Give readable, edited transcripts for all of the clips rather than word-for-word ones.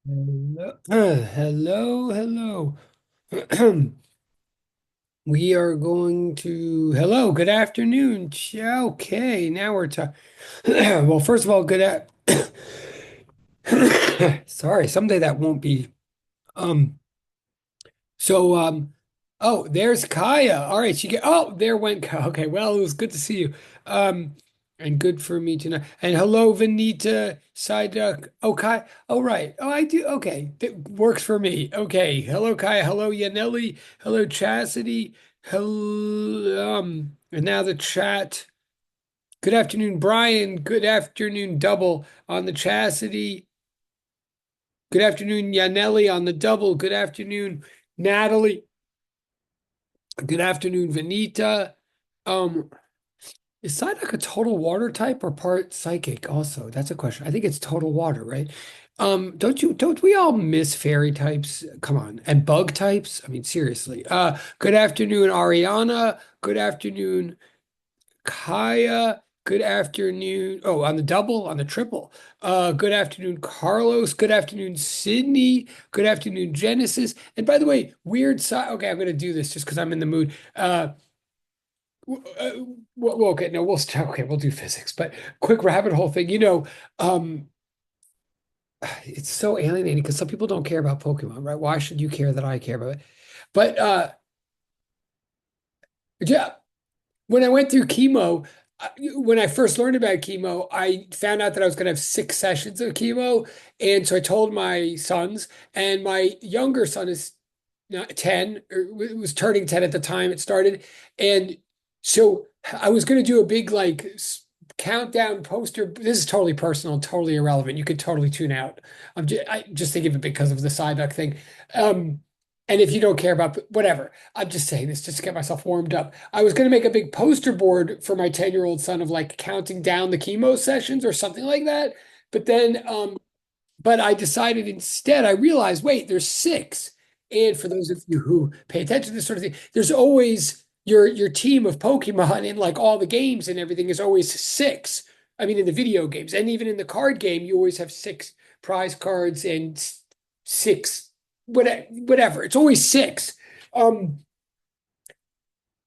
Hello, hello, hello. We are going to, hello, good afternoon. Okay, now we're talking. Well, first of all, sorry, someday that won't be. Um, so, oh, there's Kaya. All right, there went Kaya. Okay, well, it was good to see you. Um, and good for me to know. And hello, Vanita Siduck. Oh, Kaya. Oh, right. Oh, I do. Okay, that works for me. Okay, hello, Kaya. Hello, Yaneli. Hello, Chastity. Hello, and now the chat. Good afternoon, Brian. Good afternoon, double on the Chastity. Good afternoon, Yaneli on the double. Good afternoon, Natalie. Good afternoon, Vanita. Um, is Psyduck a total water type or part psychic also? That's a question. I think it's total water, right? Don't we all miss fairy types? Come on. And bug types? I mean, seriously. Good afternoon, Ariana. Good afternoon, Kaya. Good afternoon. Oh, on the double, on the triple. Good afternoon, Carlos. Good afternoon, Sydney. Good afternoon, Genesis. And by the way, weird side. Okay, I'm going to do this just because I'm in the mood. Okay, no, we'll start. Okay, we'll do physics, but quick rabbit hole thing. Um, it's so alienating because some people don't care about Pokemon, right? Why should you care that I care about it? But yeah, when I went through chemo, when I first learned about chemo, I found out that I was going to have 6 sessions of chemo, and so I told my sons, and my younger son is not 10, or was turning 10 at the time it started. And so I was going to do a big countdown poster. This is totally personal, totally irrelevant. You could totally tune out. I just thinking of it because of the Psyduck thing. Um, and if you don't care about whatever, I'm just saying this just to get myself warmed up. I was going to make a big poster board for my 10-year-old son of like counting down the chemo sessions or something like that. But then but I decided instead, I realized, wait, there's six. And for those of you who pay attention to this sort of thing, there's always your team of Pokemon in like all the games and everything is always six. I mean, in the video games and even in the card game, you always have six prize cards and six, whatever. It's always six. Um,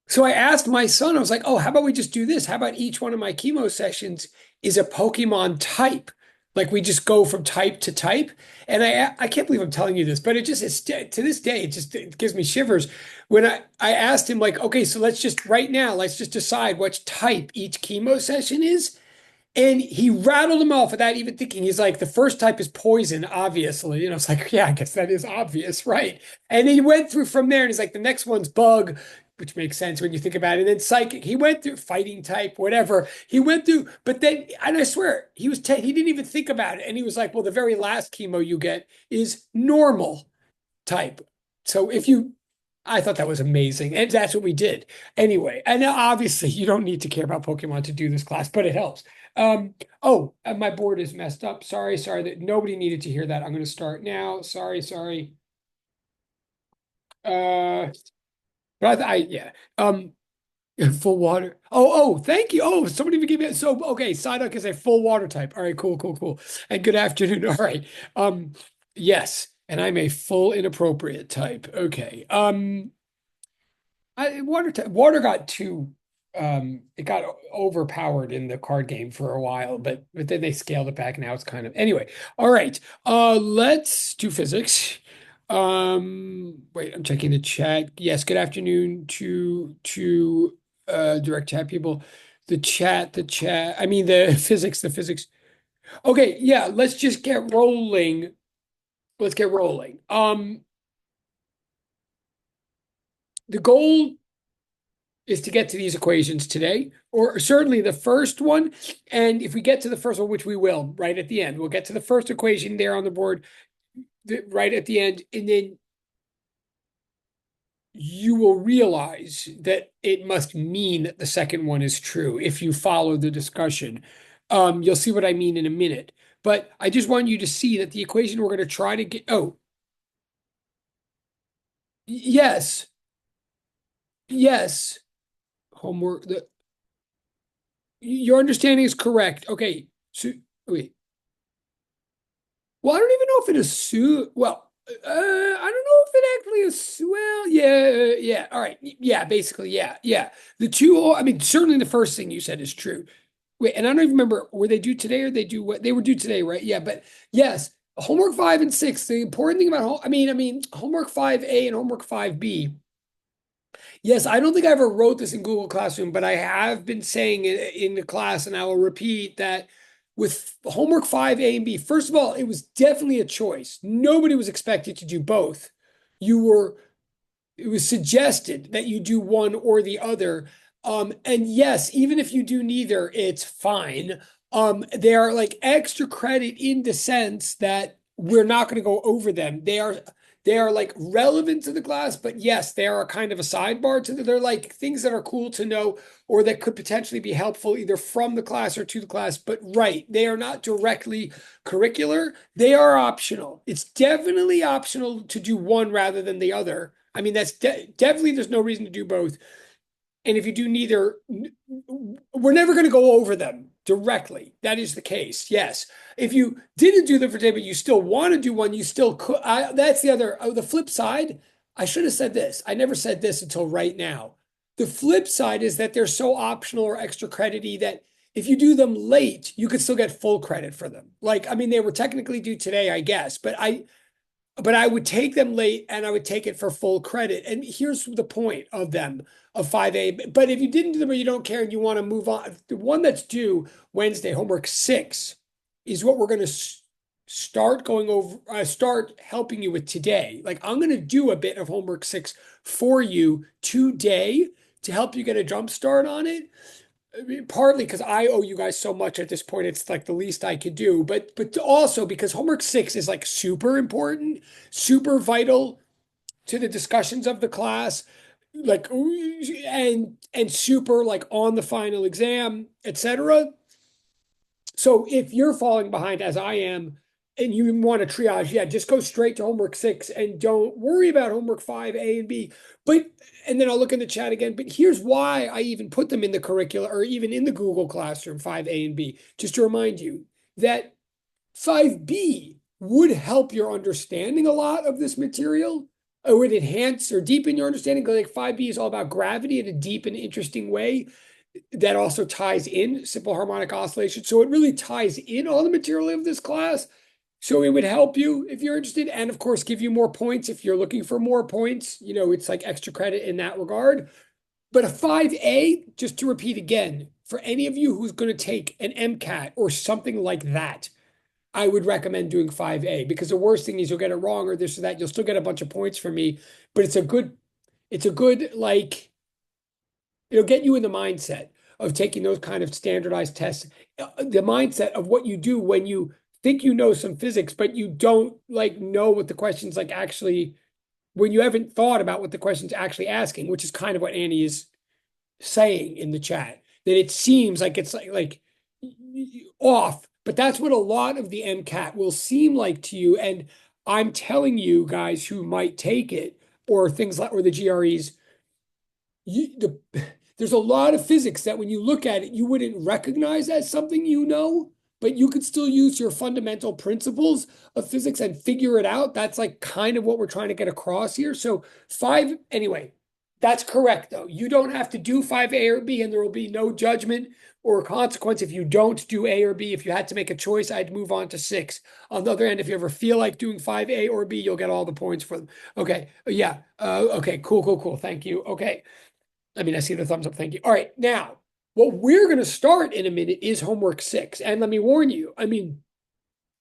so I asked my son, I was like, oh, how about we just do this? How about each one of my chemo sessions is a Pokemon type? Like we just go from type to type. And I can't believe I'm telling you this, but it's to this day, it gives me shivers. When I asked him, like, okay, so let's just right now, let's just decide which type each chemo session is. And he rattled them off without even thinking. He's like, the first type is poison, obviously. It's like, yeah, I guess that is obvious, right? And he went through from there, and he's like, the next one's bug, which makes sense when you think about it. And then psychic, he went through fighting type, whatever. He went through, but then, and I swear, he was 10, he didn't even think about it. And he was like, well, the very last chemo you get is normal type. So I thought that was amazing. And that's what we did. Anyway, and now obviously you don't need to care about Pokemon to do this class, but it helps. My board is messed up. Sorry that nobody needed to hear that. I'm going to start now. Sorry. Uh, but yeah. Full water. Thank you. Oh, somebody gave me so okay. Psyduck is a full water type. All right, cool. And good afternoon. All right. Yes, and I'm a full inappropriate type. Okay. Water got too it got overpowered in the card game for a while, but then they scaled it back. Now it's kind of anyway. All right. Let's do physics. Wait, I'm checking the chat. Yes, good afternoon to direct chat people. The chat. I mean the physics. Okay, yeah, let's just get rolling. Let's get rolling. The goal is to get to these equations today, or certainly the first one. And if we get to the first one, which we will right at the end, we'll get to the first equation there on the board right at the end. And then you will realize that it must mean that the second one is true if you follow the discussion. You'll see what I mean in a minute. But I just want you to see that the equation we're going to try to get. Oh, yes, yes. Homework. Your understanding is correct. Okay. So wait. Well, I don't even know if it assume. Well, I don't know if it actually is. Well, yeah, yeah. All right, yeah. Basically, yeah, yeah. The two. I mean, certainly the first thing you said is true. Wait, and I don't even remember, were they due today or they do what they were due today, right? Yeah, but yes, homework 5 and 6. The important thing about I mean, homework 5A and homework 5B. Yes, I don't think I ever wrote this in Google Classroom, but I have been saying it in the class, and I will repeat that with homework 5A and B, first of all, it was definitely a choice. Nobody was expected to do both. You were it was suggested that you do one or the other. And yes, even if you do neither, it's fine. They are like extra credit in the sense that we're not going to go over them. They are like relevant to the class, but yes, they are a kind of a sidebar to they're like things that are cool to know or that could potentially be helpful either from the class or to the class. But right, they are not directly curricular. They are optional. It's definitely optional to do one rather than the other. I mean, that's definitely there's no reason to do both. And if you do neither, we're never going to go over them directly. That is the case. Yes. If you didn't do them for today, but you still want to do one, you still could. That's the other. Oh, the flip side. I should have said this. I never said this until right now. The flip side is that they're so optional or extra credity that if you do them late, you could still get full credit for them. Like, I mean, they were technically due today, I guess, but I would take them late and I would take it for full credit. And here's the point of them of 5A. But if you didn't do them or you don't care and you want to move on, the one that's due Wednesday, homework 6, is what we're going to start going over, start helping you with today. Like I'm going to do a bit of homework 6 for you today to help you get a jump start on it. I mean, partly because I owe you guys so much at this point, it's like the least I could do. But also because homework 6 is like super important, super vital to the discussions of the class, like and super like on the final exam, etc. So if you're falling behind as I am, and you want to triage, yeah, just go straight to homework 6 and don't worry about homework 5A and B. But and then I'll look in the chat again. But here's why I even put them in the curricula or even in the Google Classroom 5A and B, just to remind you that 5B would help your understanding a lot of this material. Or would enhance or deepen your understanding. Like 5B is all about gravity in a deep and interesting way that also ties in simple harmonic oscillation. So it really ties in all the material of this class. So it would help you if you're interested, and of course, give you more points if you're looking for more points. You know, it's like extra credit in that regard. But a 5A, just to repeat again, for any of you who's going to take an MCAT or something like that, I would recommend doing 5A because the worst thing is you'll get it wrong or this or that. You'll still get a bunch of points from me, but it's a good like it'll get you in the mindset of taking those kind of standardized tests, the mindset of what you do when you think you know some physics, but you don't like know what the question's like actually, when you haven't thought about what the question's actually asking, which is kind of what Annie is saying in the chat, that it seems like it's like off, but that's what a lot of the MCAT will seem like to you. And I'm telling you guys who might take it or things like, or the GREs, there's a lot of physics that when you look at it, you wouldn't recognize as something you know, but you could still use your fundamental principles of physics and figure it out. That's like kind of what we're trying to get across here. So anyway, that's correct though. You don't have to do 5A or B, and there will be no judgment or consequence if you don't do A or B. If you had to make a choice, I'd move on to 6. On the other end, if you ever feel like doing 5A or B, you'll get all the points for them. Okay. Yeah. Okay. Cool, cool, cool. Thank you. Okay. I mean, I see the thumbs up. Thank you. All right. Now, what we're going to start in a minute is homework 6. And let me warn you, I mean,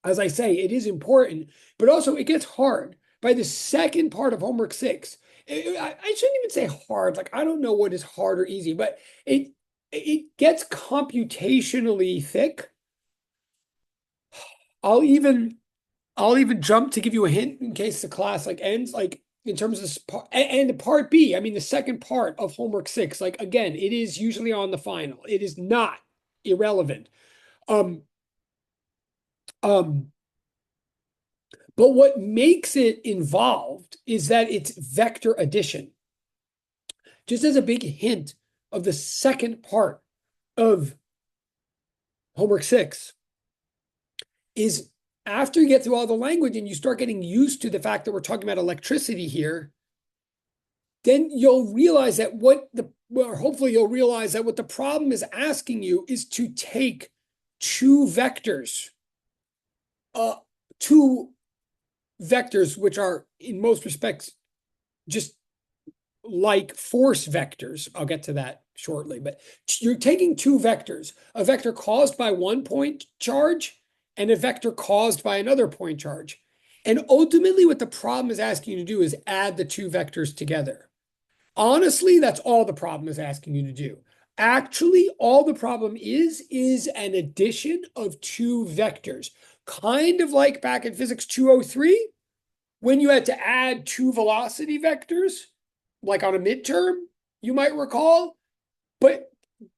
as I say, it is important, but also it gets hard by the second part of homework 6. I shouldn't even say hard. Like, I don't know what is hard or easy, but it gets computationally thick. I'll even jump to give you a hint in case the class like ends, like in terms of this part, and part B, I mean the second part of homework 6, like again, it is usually on the final. It is not irrelevant. Um, um, but what makes it involved is that it's vector addition. Just as a big hint of the second part of homework 6 is After you get through all the language and you start getting used to the fact that we're talking about electricity here, then you'll realize that or hopefully you'll realize that what the problem is asking you is to take two vectors, uh, two vectors, which are in most respects just like force vectors. I'll get to that shortly, but you're taking two vectors, a vector caused by one point charge and a vector caused by another point charge. And ultimately, what the problem is asking you to do is add the two vectors together. Honestly, that's all the problem is asking you to do. Actually, all the problem is an addition of two vectors, kind of like back in physics 203, when you had to add two velocity vectors, like on a midterm, you might recall. But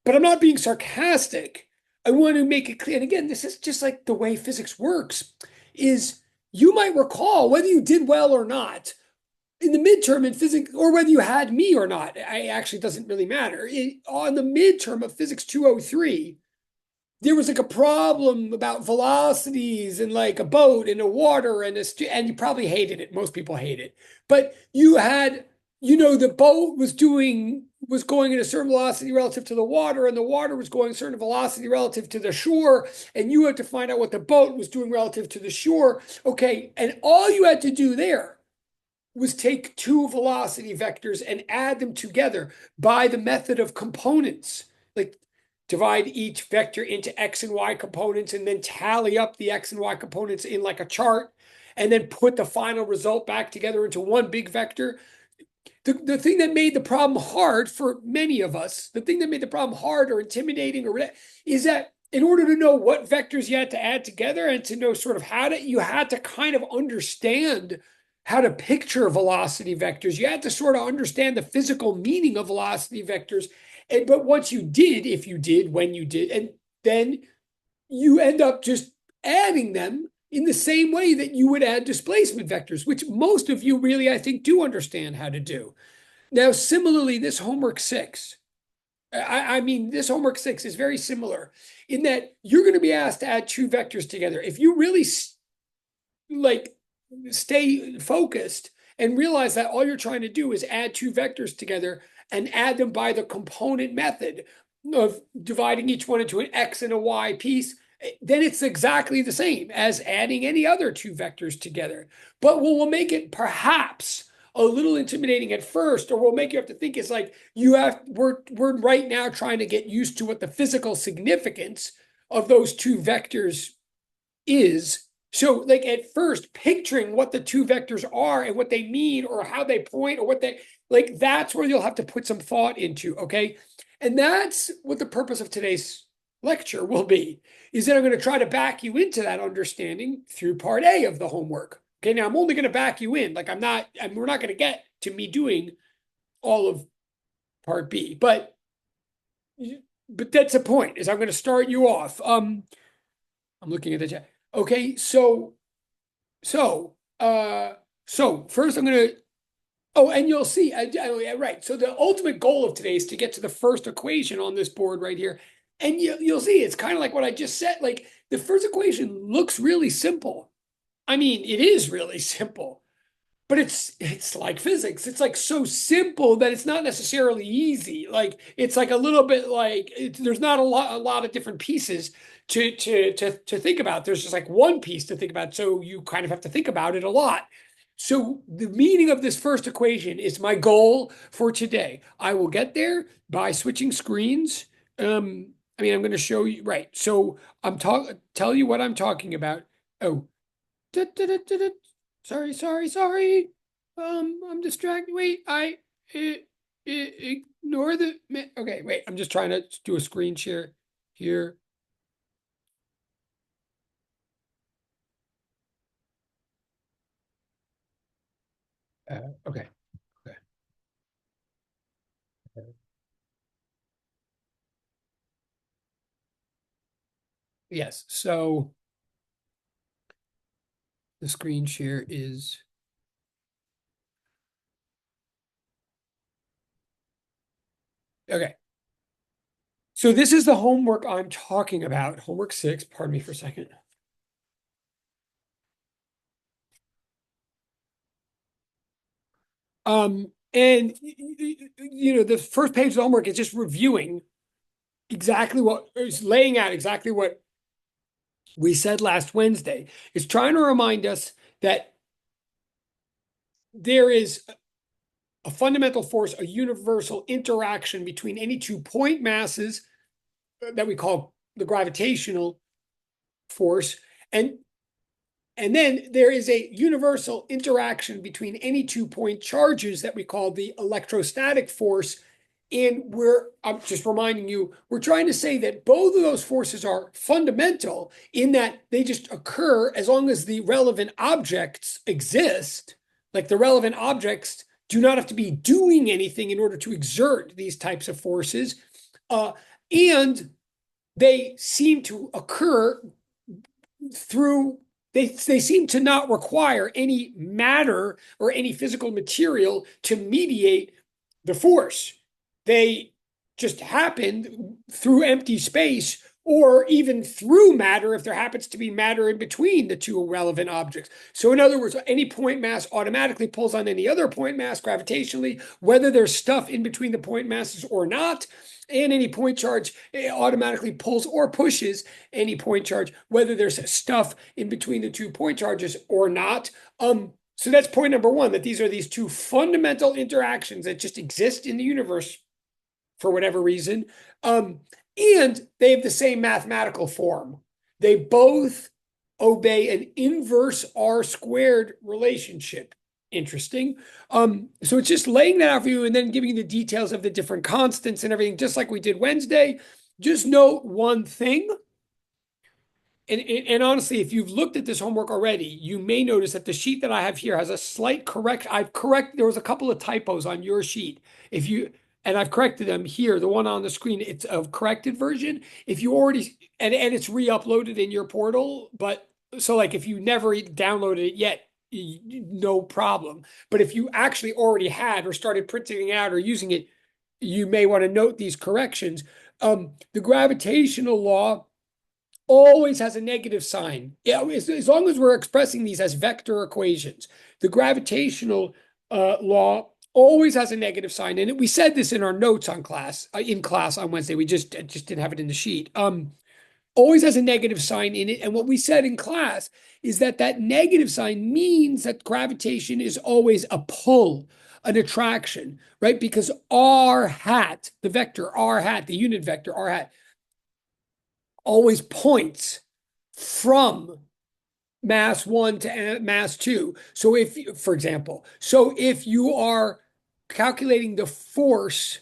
but I'm not being sarcastic. I want to make it clear. And again, this is just like the way physics works, is you might recall whether you did well or not in the midterm in physics, or whether you had me or not. It actually doesn't really matter. On the midterm of physics 203, there was like a problem about velocities and like a boat in the water and you probably hated it. Most people hate it. But you had, the boat was going at a certain velocity relative to the water, and the water was going a certain velocity relative to the shore, and you had to find out what the boat was doing relative to the shore. Okay, and all you had to do there was take two velocity vectors and add them together by the method of components. Like divide each vector into X and Y components and then tally up the X and Y components in like a chart and then put the final result back together into one big vector. The thing that made the problem hard for many of us, the thing that made the problem hard or intimidating is that in order to know what vectors you had to add together and to know sort of you had to kind of understand how to picture velocity vectors. You had to sort of understand the physical meaning of velocity vectors. But once you did, if you did, when you did, and then you end up just adding them in the same way that you would add displacement vectors, which most of you really, I think, do understand how to do. Now, similarly, this homework 6 is very similar in that you're going to be asked to add two vectors together. If you really like stay focused and realize that all you're trying to do is add two vectors together and add them by the component method of dividing each one into an X and a Y piece, then it's exactly the same as adding any other two vectors together. But what will make it perhaps a little intimidating at first, or will make you have to think is like we're right now trying to get used to what the physical significance of those two vectors is. So, like at first, picturing what the two vectors are and what they mean, or how they point, or what they like, that's where you'll have to put some thought into. Okay. And that's what the purpose of today's lecture will be, is that I'm going to try to back you into that understanding through part A of the homework. Okay. Now, I'm only going to back you in. Like, we're not going to get to me doing all of part B, but that's the point, is I'm going to start you off. I'm looking at the chat. Okay, so first I'm gonna. Oh, and you'll see. Yeah, right. So the ultimate goal of today is to get to the first equation on this board right here, and you'll see it's kind of like what I just said. Like the first equation looks really simple. I mean, it is really simple, but it's like physics. It's like so simple that it's not necessarily easy. Like it's like a little bit like there's not a lot of different pieces to think about. There's just like one piece to think about. So you kind of have to think about it a lot. So the meaning of this first equation is my goal for today. I will get there by switching screens. I'm going to show you, right. So tell you what I'm talking about. Oh, da, da, da, da, da. Sorry. I'm distracted. Wait, ignore the. Okay, wait. I'm just trying to do a screen share here. Okay. Yes. So the screen share is. Okay. So this is the homework I'm talking about. Homework 6. Pardon me for a second. And the first page of the homework is just reviewing exactly what is laying out exactly what we said last Wednesday. It's trying to remind us that there is a fundamental force, a universal interaction between any two point masses that we call the gravitational force, and then there is a universal interaction between any 2 point charges that we call the electrostatic force. And I'm just reminding you, we're trying to say that both of those forces are fundamental in that they just occur as long as the relevant objects exist. Like the relevant objects do not have to be doing anything in order to exert these types of forces. And they seem to occur through they seem to not require any matter or any physical material to mediate the force. They just happen through empty space or even through matter if there happens to be matter in between the two relevant objects. So in other words, any point mass automatically pulls on any other point mass gravitationally, whether there's stuff in between the point masses or not. And any point charge automatically pulls or pushes any point charge, whether there's stuff in between the 2 point charges or not. So that's point number one, that these are these two fundamental interactions that just exist in the universe for whatever reason. And they have the same mathematical form. They both obey an inverse R squared relationship. Interesting. So it's just laying that out for you and then giving you the details of the different constants and everything, just like we did Wednesday. Just note one thing. And honestly, if you've looked at this homework already, you may notice that the sheet that I have here has a slight correct. There was a couple of typos on your sheet. And I've corrected them here. The one on the screen, it's a corrected version. If you already, and it's re-uploaded in your portal, but so like if you never downloaded it yet, no problem. But if you actually already had or started printing it out or using it, you may want to note these corrections. The gravitational law always has a negative sign. Yeah, as long as we're expressing these as vector equations, the gravitational law always has a negative sign. And we said this in our notes on class, in class on Wednesday. We just didn't have it in the sheet. Always has a negative sign in it. And what we said in class is that that negative sign means that gravitation is always a pull, an attraction, right? Because r hat, the vector r hat, the unit vector r hat, always points from mass 1 to mass 2. So for example, if you are calculating the force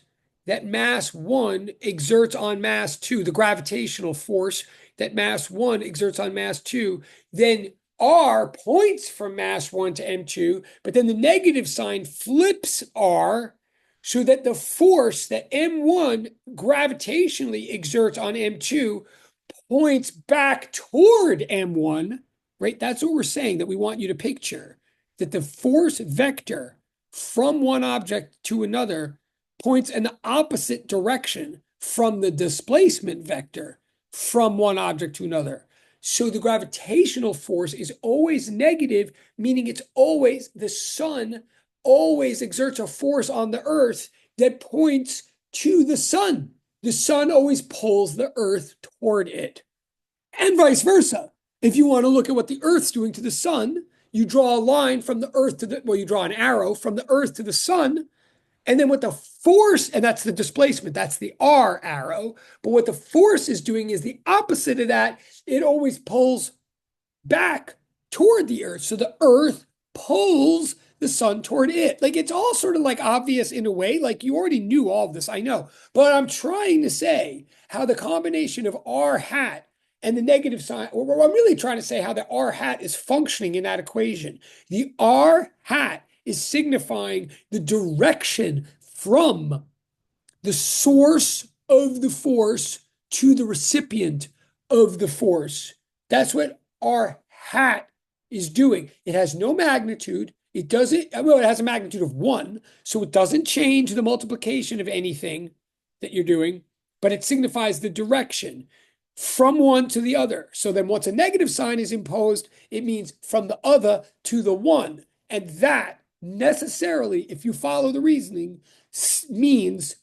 that mass 1 exerts on mass 2, the gravitational force that mass 1 exerts on mass 2, then R points from mass 1 to M2, but then the negative sign flips R so that the force that M1 gravitationally exerts on M2 points back toward M1, right? That's what we're saying that we want you to picture, that the force vector from one object to another points in the opposite direction from the displacement vector from one object to another. So the gravitational force is always negative, meaning it's always, the sun always exerts a force on the earth that points to the sun. The sun always pulls the earth toward it. And vice versa. If you want to look at what the earth's doing to the sun, you draw a line from the earth to the, well, you draw an arrow from the earth to the sun. And then what the force, and that's the displacement, that's the R arrow. But what the force is doing is the opposite of that. It always pulls back toward the earth. So the earth pulls the sun toward it. Like it's all sort of like obvious in a way. Like you already knew all of this, I know. But I'm trying to say how the combination of R hat and the negative sign, or I'm really trying to say how the R hat is functioning in that equation. The R hat is signifying the direction from the source of the force to the recipient of the force. That's what R hat is doing. It has no magnitude. It doesn't, well, it has a magnitude of 1, so it doesn't change the multiplication of anything that you're doing, but it signifies the direction from one to the other. So then once a negative sign is imposed, it means from the other to the one. And that necessarily, if you follow the reasoning, means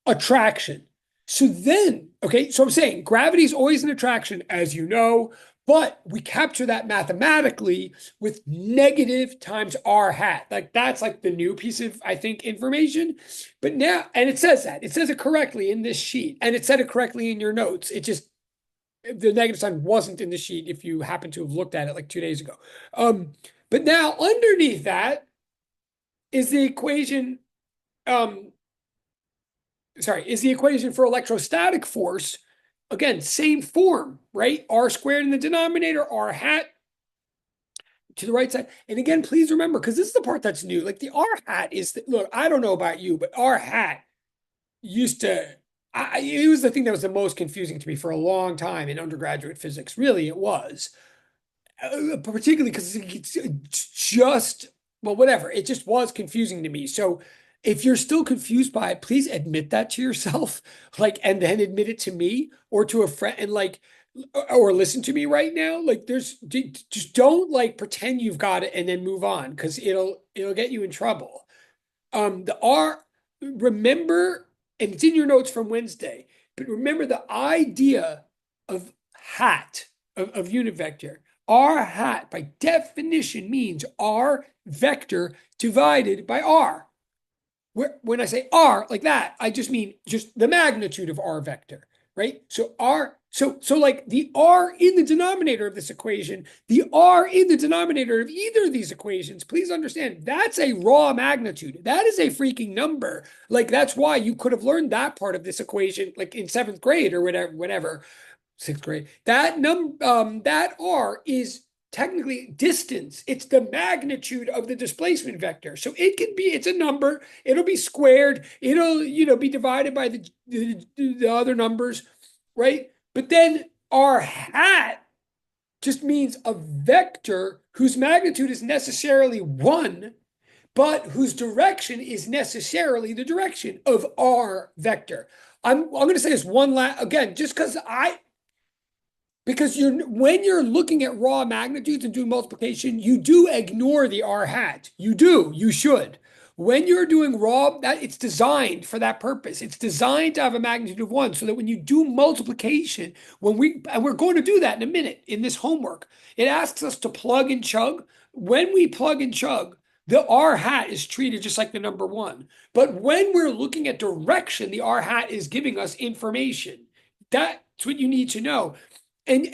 attraction. So then, okay, so I'm saying gravity is always an attraction, as you know, but we capture that mathematically with negative times r hat. Like that's like the new piece of, I think, information. But now, and it says it correctly in this sheet, and it said it correctly in your notes. It just, the negative sign wasn't in the sheet if you happen to have looked at it like 2 days ago. But now underneath that is the equation, um, is the equation for electrostatic force. Again, same form, right? R squared in the denominator, R hat to the right side. And again, please remember, because this is the part that's new. Like the R hat is, look, I don't know about you, but R hat used to, it was the thing that was the most confusing to me for a long time in undergraduate physics. Really, it was. Particularly because it's just, well, whatever. It just was confusing to me. So if you're still confused by it, please admit that to yourself, like, and then admit it to me or to a friend, and like, or listen to me right now. Like, just don't like pretend you've got it and then move on because it'll get you in trouble. The R, remember, and it's in your notes from Wednesday, but remember the idea of hat, of unit vector. R hat by definition means R vector divided by R. When I say R like that, I just mean just the magnitude of R vector, right? So R, so like the R in the denominator of this equation, the R in the denominator of either of these equations, please understand that's a raw magnitude. That is a freaking number. Like that's why you could have learned that part of this equation like in seventh grade or whatever, sixth grade. That R is technically distance. It's the magnitude of the displacement vector. So it's a number. It'll be squared. It'll, be divided by the other numbers, right? But then R hat just means a vector whose magnitude is necessarily one, but whose direction is necessarily the direction of R vector. I'm going to say this one last, again, just because when you're looking at raw magnitudes and doing multiplication, you do ignore the R hat. You should. When you're doing raw, that it's designed for that purpose. It's designed to have a magnitude of one so that when you do multiplication, and we're going to do that in a minute in this homework, it asks us to plug and chug. When we plug and chug, the R hat is treated just like the number one. But when we're looking at direction, the R hat is giving us information. That's what you need to know. And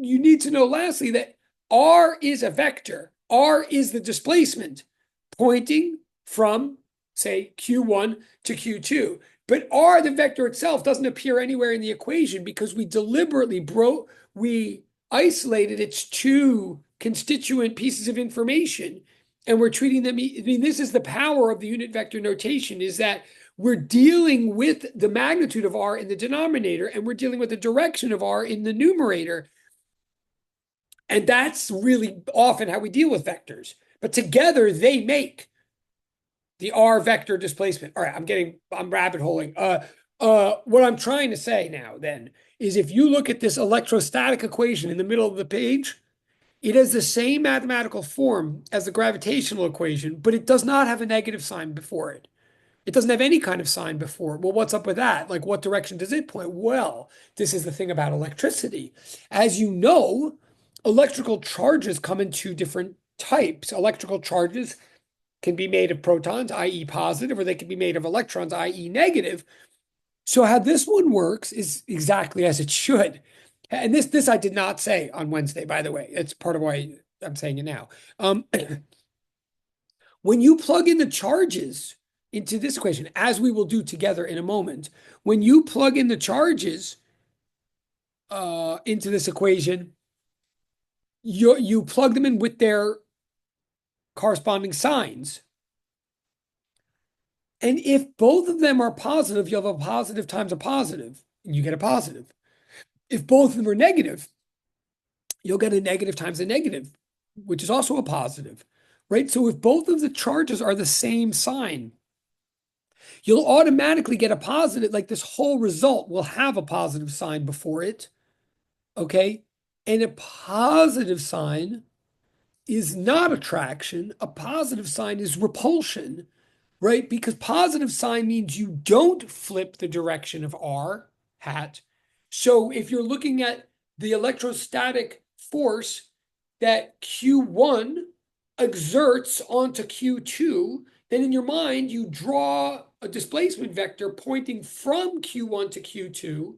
you need to know lastly that R is a vector. R is the displacement pointing from, say, Q1 to Q2. But R, the vector itself, doesn't appear anywhere in the equation because we deliberately we isolated its two constituent pieces of information and we're treating them. I mean, this is the power of the unit vector notation, is that we're dealing with the magnitude of R in the denominator and we're dealing with the direction of R in the numerator. And that's really often how we deal with vectors. But together they make the R vector displacement. All right, I'm rabbit holing. What I'm trying to say now then is if you look at this electrostatic equation in the middle of the page, it has the same mathematical form as the gravitational equation, but it does not have a negative sign before it. It doesn't have any kind of sign before. Well, what's up with that? Like, what direction does it point? Well, this is the thing about electricity. As you know, electrical charges come in two different types. Electrical charges can be made of protons, i.e. positive, or they can be made of electrons, i.e. negative. So how this one works is exactly as it should. And this I did not say on Wednesday, by the way. It's part of why I'm saying it now. When you plug in the charges into this equation, as we will do together in a moment, when you plug in the charges into this equation, you plug them in with their corresponding signs. And if both of them are positive, you'll have a positive times a positive, and you get a positive. If both of them are negative, you'll get a negative times a negative, which is also a positive, right? So if both of the charges are the same sign, you'll automatically get a positive, like this whole result will have a positive sign before it, okay? And a positive sign is not attraction. A positive sign is repulsion, right? Because positive sign means you don't flip the direction of R hat. So if you're looking at the electrostatic force that Q1 exerts onto Q2, then in your mind, you draw a displacement vector pointing from Q1 to Q2.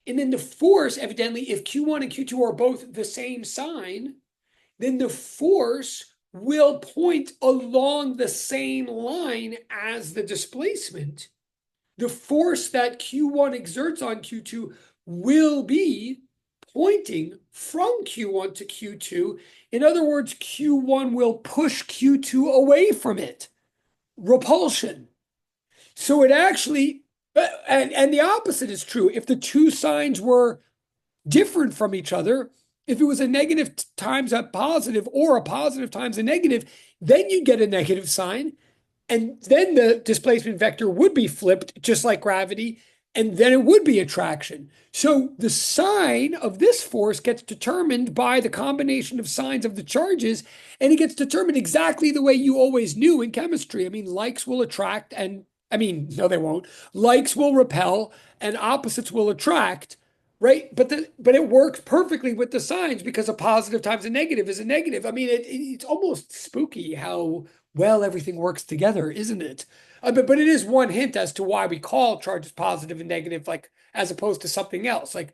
And then the force, evidently, if Q1 and Q2 are both the same sign, then the force will point along the same line as the displacement. The force that Q1 exerts on Q2 will be pointing from Q1 to Q2. In other words, Q1 will push Q2 away from it. Repulsion. So it actually, and the opposite is true. If the two signs were different from each other, if it was a negative times a positive or a positive times a negative, then you get a negative sign. And then the displacement vector would be flipped, just like gravity, and then it would be attraction. So the sign of this force gets determined by the combination of signs of the charges, and it gets determined exactly the way you always knew in chemistry. I mean, likes will attract, and I mean, no, they won't. Likes will repel, and opposites will attract. Right, but it works perfectly with the signs because a positive times a negative is a negative. I mean, it's almost spooky how well everything works together, isn't it? But it is one hint as to why we call charges positive and negative, like as opposed to something else, like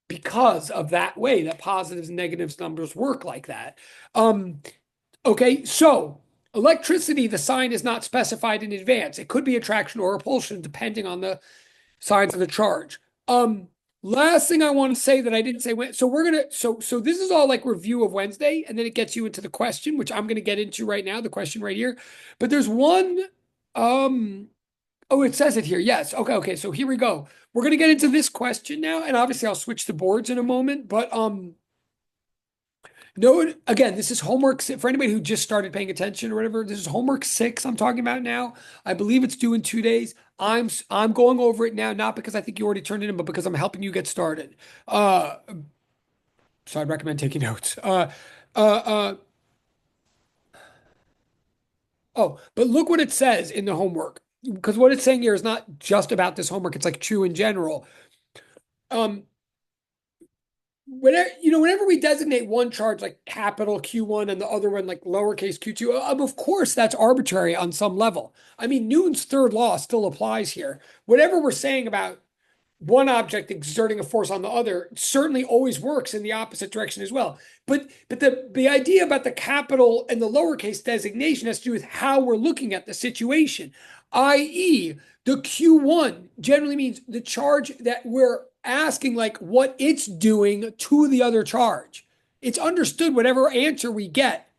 because of that way that positives and negatives numbers work like that. Okay, so electricity, the sign is not specified in advance. It could be attraction or repulsion depending on the signs of the charge. Um, Last thing I want to say that I didn't say when, so we're gonna so this is all like review of Wednesday, and then it gets you into the question, which I'm gonna get into right now, the question right here. But there's one, oh, it says it here. Yes. Okay. So here we go. We're gonna get into this question now, and obviously I'll switch the boards in a moment, but no, again, this is homework for anybody who just started paying attention or whatever. This is homework 6 I'm talking about now. I believe it's due in 2 days. I'm going over it now, not because I think you already turned it in, but because I'm helping you get started. Uh, so I'd recommend taking notes. Uh, uh, oh, but look what it says in the homework, because what it's saying here is not just about this homework. It's like true in general. Um, whenever we designate one charge like capital Q1 and the other one like lowercase q2, of course that's arbitrary on some level. I mean, Newton's third law still applies here. Whatever we're saying about one object exerting a force on the other certainly always works in the opposite direction as well. But the idea about the capital and the lowercase designation has to do with how we're looking at the situation, i.e., the Q1 generally means the charge that we're asking, like what it's doing to the other charge. It's understood whatever answer we get,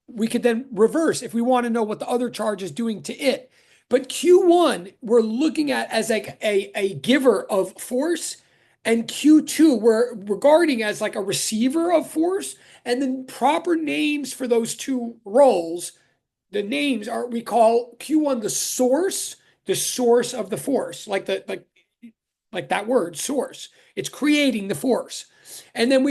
we could then reverse if we want to know what the other charge is doing to it. But Q1, we're looking at as like a giver of force, and Q2, we're regarding as like a receiver of force. And then proper names for those two roles, the names are, we call Q1 the source of the force, like that word, source. It's creating the force. And then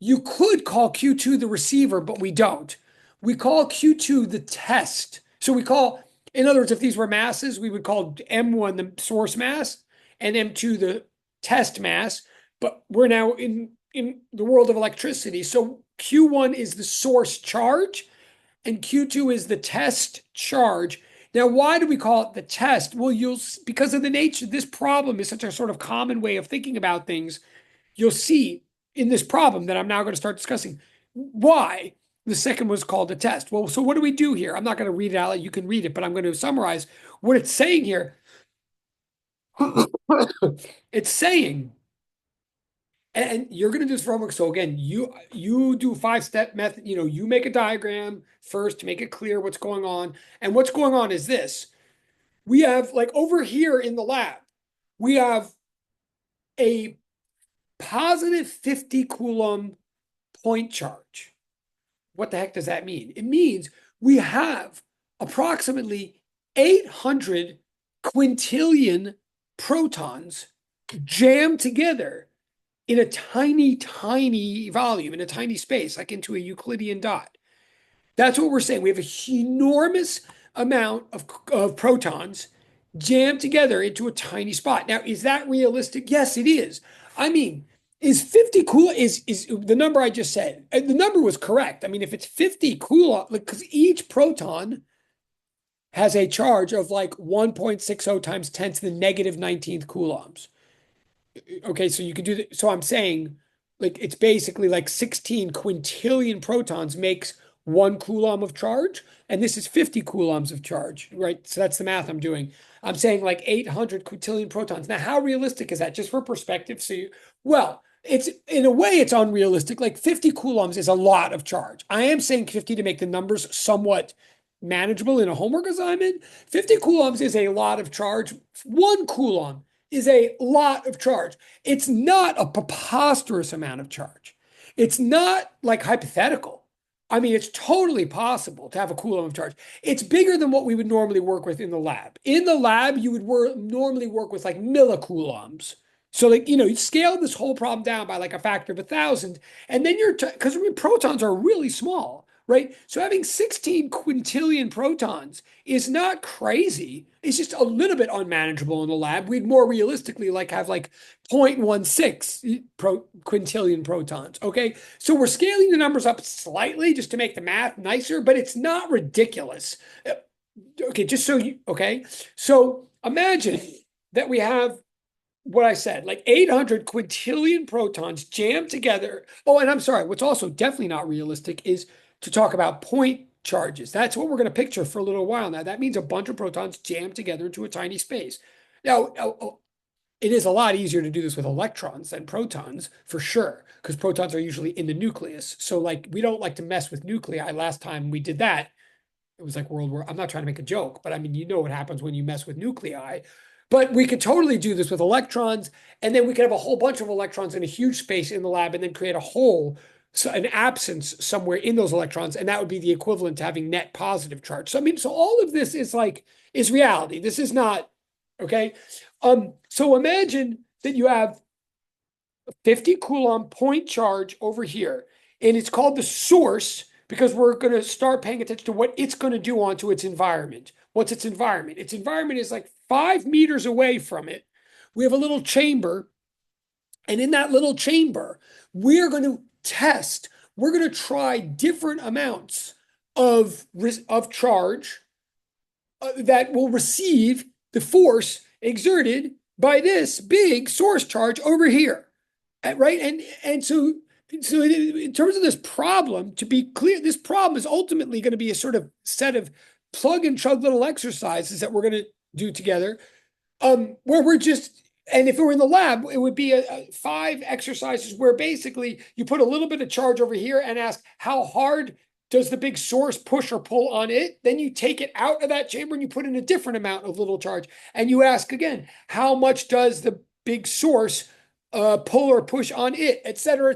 you could call Q2 the receiver, but we don't. We call Q2 the test. So in other words, if these were masses, we would call M1 the source mass and M2 the test mass. But we're now in the world of electricity. So Q1 is the source charge and Q2 is the test charge. Now, why do we call it the test? Well, because of the nature, this problem is such a sort of common way of thinking about things. You'll see in this problem that I'm now going to start discussing why the second was called a test. Well, so what do we do here? I'm not going to read it out. You can read it, but I'm going to summarize what it's saying here. It's saying, and you're going to do this for homework. So again, you do a 5-step method. You make a diagram first to make it clear what's going on. And what's going on is this. We have, like, over here in the lab, we have a positive 50 coulomb point charge. What the heck does that mean? It means we have approximately 800 quintillion protons jammed together in a tiny, tiny volume, in a tiny space, like into a Euclidean dot. That's what we're saying. We have an enormous amount of protons jammed together into a tiny spot. Now, is that realistic? Yes, it is. I mean, is 50 cool is the number I just said. The number was correct. I mean, if it's 50 coulomb, like, because each proton has a charge of like 1.60 times 10 to the negative 19th coulombs. Okay, so you could do that. So I'm saying like it's basically like 16 quintillion protons makes 1 coulomb of charge, and this is 50 coulombs of charge, right? So that's the math I'm doing. I'm saying like 800 quintillion protons. Now, how realistic is that? Just for perspective. Well, it's in a way it's unrealistic. Like 50 coulombs is a lot of charge. I am saying 50 to make the numbers somewhat manageable in a homework assignment. 50 coulombs is a lot of charge. 1 coulomb is a lot of charge. It's not a preposterous amount of charge. It's not like hypothetical. I mean, it's totally possible to have a coulomb of charge. It's bigger than what we would normally work with in the lab. In the lab, you would normally work with like millicoulombs. So, like, you scale this whole problem down by like a factor of 1,000, and then because protons are really small, right? So having 16 quintillion protons is not crazy. It's just a little bit unmanageable in the lab. We'd more realistically like have like 0.16 quintillion protons. Okay. So we're scaling the numbers up slightly just to make the math nicer, but it's not ridiculous. Okay. Okay. So imagine that we have what I said, like 800 quintillion protons jammed together. Oh, and I'm sorry. What's also definitely not realistic is to talk about point charges. That's what we're going to picture for a little while now. That means a bunch of protons jammed together into a tiny space. Now, it is a lot easier to do this with electrons than protons, for sure, because protons are usually in the nucleus. So, like, we don't like to mess with nuclei. Last time we did that, it was like World War. I'm not trying to make a joke, but I mean, you know what happens when you mess with nuclei. But we could totally do this with electrons, and then we could have a whole bunch of electrons in a huge space in the lab, and then create a hole, so an absence somewhere in those electrons, and that would be the equivalent to having net positive charge. So I mean, so all of this is reality. This is not okay. So imagine that you have 50 coulomb point charge over here, and it's called the source because we're going to start paying attention to what it's going to do onto its environment. What's its environment? Its environment is like 5 meters away from it. We have a little chamber, and in that little chamber, we're going to test. We're going to try different amounts of charge that will receive the force exerted by this big source charge over here, right? And so in terms of this problem, to be clear, this problem is ultimately going to be a sort of set of plug and chug little exercises that we're going to do together, where we're just, and if it were in the lab, it would be 5 exercises where basically you put a little bit of charge over here and ask how hard does the big source push or pull on it? Then you take it out of that chamber and you put in a different amount of little charge. And you ask again, how much does the big source pull or push on it, et cetera,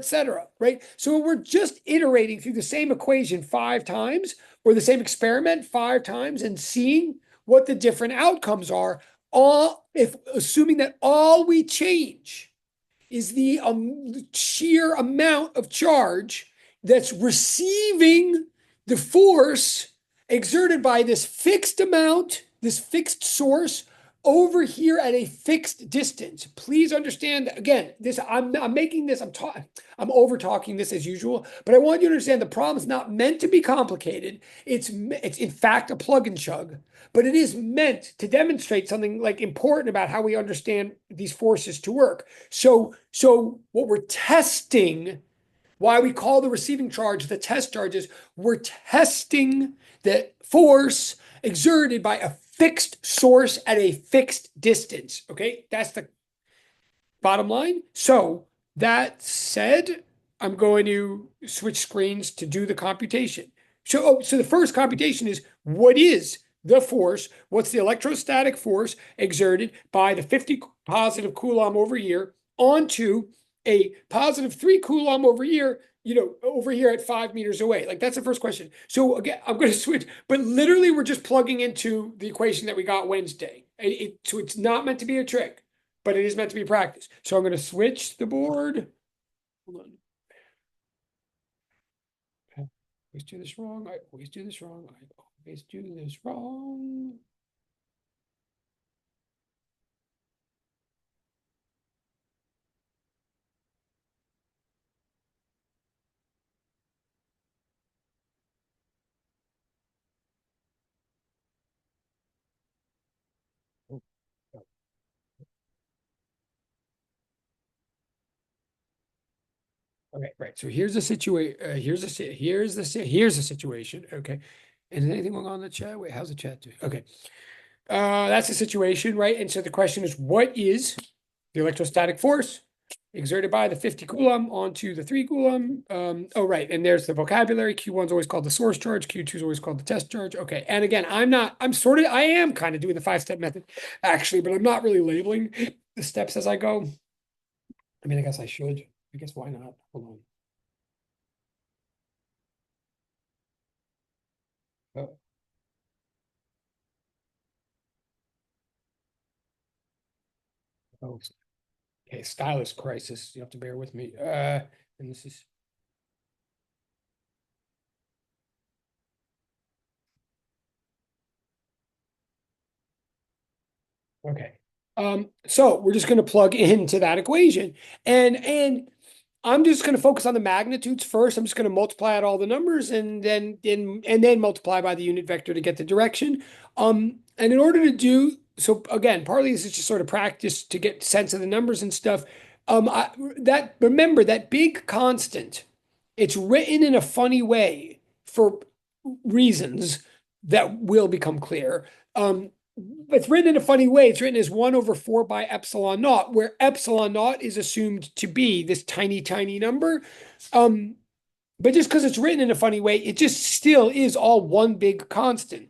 right? So we're just iterating through the same equation 5 times, or the same experiment 5 times, and seeing what the different outcomes are, assuming that all we change is the sheer amount of charge that's receiving the force exerted by this fixed amount, this fixed source over here at a fixed distance. Please understand, again, this I'm over talking this as usual, but I want you to understand the problem is not meant to be complicated. It's in fact a plug and chug, but it is meant to demonstrate something like important about how we understand these forces to work. So what we're testing, why we call the receiving charge the test charge, is we're testing the force exerted by a fixed source at a fixed distance. Okay, that's the bottom line. So that said, I'm going to switch screens to do the computation. So the first computation is, what is the force? What's the electrostatic force exerted by the 50 positive coulomb over here onto a positive 3 coulomb over here, over here at 5 meters away? Like, that's the first question. So again, I'm going to switch, but literally we're just plugging into the equation that we got Wednesday. So it's not meant to be a trick, but it is meant to be practice. So I'm going to switch the board. Hold on. I always do this wrong. I always do this wrong. I always do this wrong. Okay, right. So here's the situation. Here's the situation. Okay. Is anything going on in the chat? Wait, how's the chat doing? Okay. That's the situation, right? And so the question is, what is the electrostatic force exerted by the 50 coulomb onto the 3 coulomb? Oh, right. And there's the vocabulary. Q1 is always called the source charge. Q2 is always called the test charge. Okay. And again, I am kind of doing the 5-step method actually, but I'm not really labeling the steps as I go. I mean, I guess I should. I guess why not? Hold on. Oh, oh, okay. Stylus crisis. You have to bear with me. And this is okay. So we're just going to plug into that equation, and I'm just going to focus on the magnitudes first. I'm just going to multiply out all the numbers and then multiply by the unit vector to get the direction. And in order to do so, again, partly this is just sort of practice to get sense of the numbers and stuff. Remember that big constant, it's written in a funny way for reasons that will become clear. It's written in a funny way. It's written as 1/4 by epsilon naught, where epsilon naught is assumed to be this tiny, tiny number. But just because it's written in a funny way, it just still is all one big constant.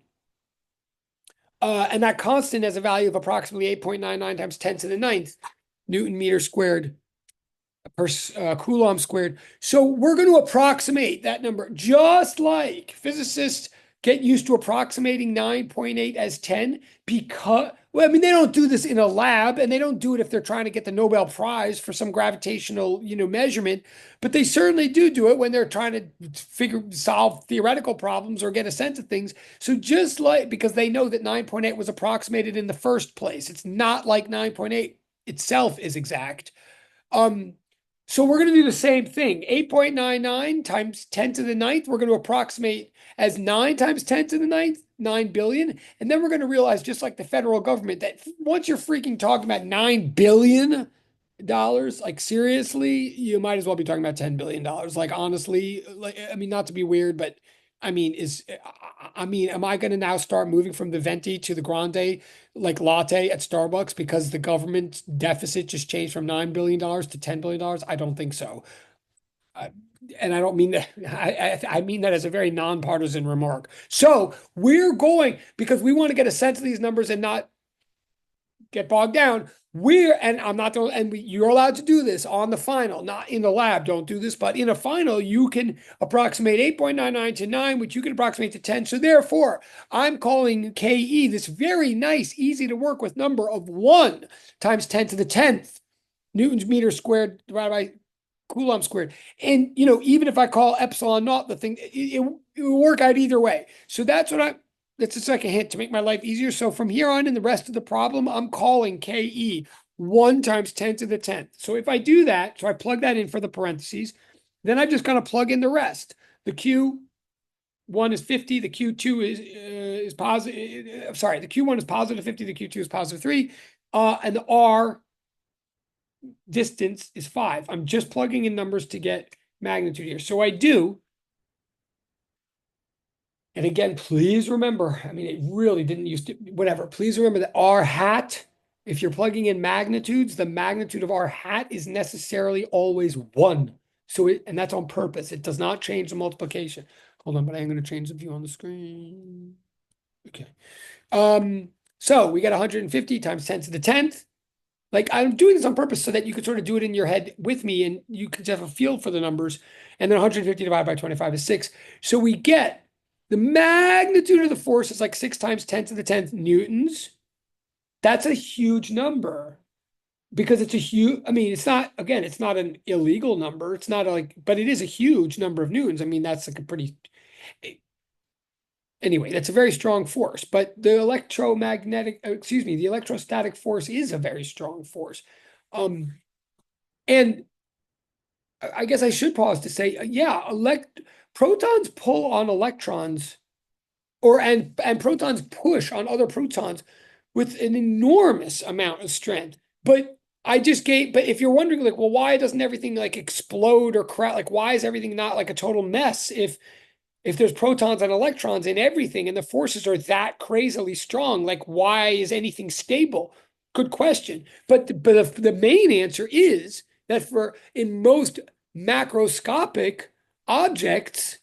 And that constant has a value of approximately 8.99 times 10 to the ninth Newton meter squared per Coulomb squared. So we're going to approximate that number, just like physicists get used to approximating 9.8 as 10 because, well, I mean, they don't do this in a lab and they don't do it if they're trying to get the Nobel Prize for some gravitational, measurement, but they certainly do it when they're trying to solve theoretical problems or get a sense of things. So just like, because they know that 9.8 was approximated in the first place, it's not like 9.8 itself is exact. So we're going to do the same thing. 8.99 times 10 to the ninth, we're going to approximate as 9 times 10 to the ninth, 9 billion. And then we're going to realize, just like the federal government, that once you're freaking talking about $9 billion, like seriously, you might as well be talking about $10 billion. Like honestly, like, I mean, not to be weird, but am I going to now start moving from the venti to the grande, like latte at Starbucks because the government deficit just changed from $9 billion to $10 billion? I don't think so. I, and I don't mean that, I mean that as a very nonpartisan remark. So we're going, because we want to get a sense of these numbers and not get bogged down. And I'm not the, and you're allowed to do this on the final, not in the lab. Don't do this, but in a final, you can approximate 8.99 to 9, which you can approximate to 10. So therefore, I'm calling KE this very nice, easy to work with number of 1 times 10 to the 10th Newton's meter squared divided by Coulomb squared. And, even if I call epsilon naught the thing, it will work out either way. So that's a second hint to make my life easier. So from here on in the rest of the problem, I'm calling KE 1 times 10 to the 10th. So if I do that, so I plug that in for the parentheses, then I'm just going to plug in the rest. The Q1 is 50, the Q2 is positive. Sorry, the Q1 is positive 50, the Q2 is positive 3, and the R distance is 5. I'm just plugging in numbers to get magnitude here. So I do. And again, please remember, I mean, it really didn't used to, whatever. Please remember that R hat, if you're plugging in magnitudes, the magnitude of R hat is necessarily always 1. And that's on purpose. It does not change the multiplication. Hold on, but I am going to change the view on the screen. Okay. So we got 150 times 10 to the 10th. Like, I'm doing this on purpose so that you could sort of do it in your head with me and you could have a feel for the numbers. And then 150 divided by 25 is 6. So we get the magnitude of the force is like 6 times 10 to the 10th newtons. That's a huge number. because it's a huge, I mean, it's not, again, it's not an illegal number. It's not like, but it is a huge number of newtons. I mean, that's like a pretty, anyway, that's a very strong force. But the electromagnetic, excuse me, the electrostatic force is a very strong force. Um, and I guess I should pause to say, yeah, protons pull on electrons, or and protons push on other protons with an enormous amount of strength. But but if you're wondering, like, well, why doesn't everything like explode or crack? Like, why is everything not like a total mess if there's protons and electrons in everything and the forces are that crazily strong? Like, why is anything stable? Good question. But the main answer is that for in most macroscopic objects,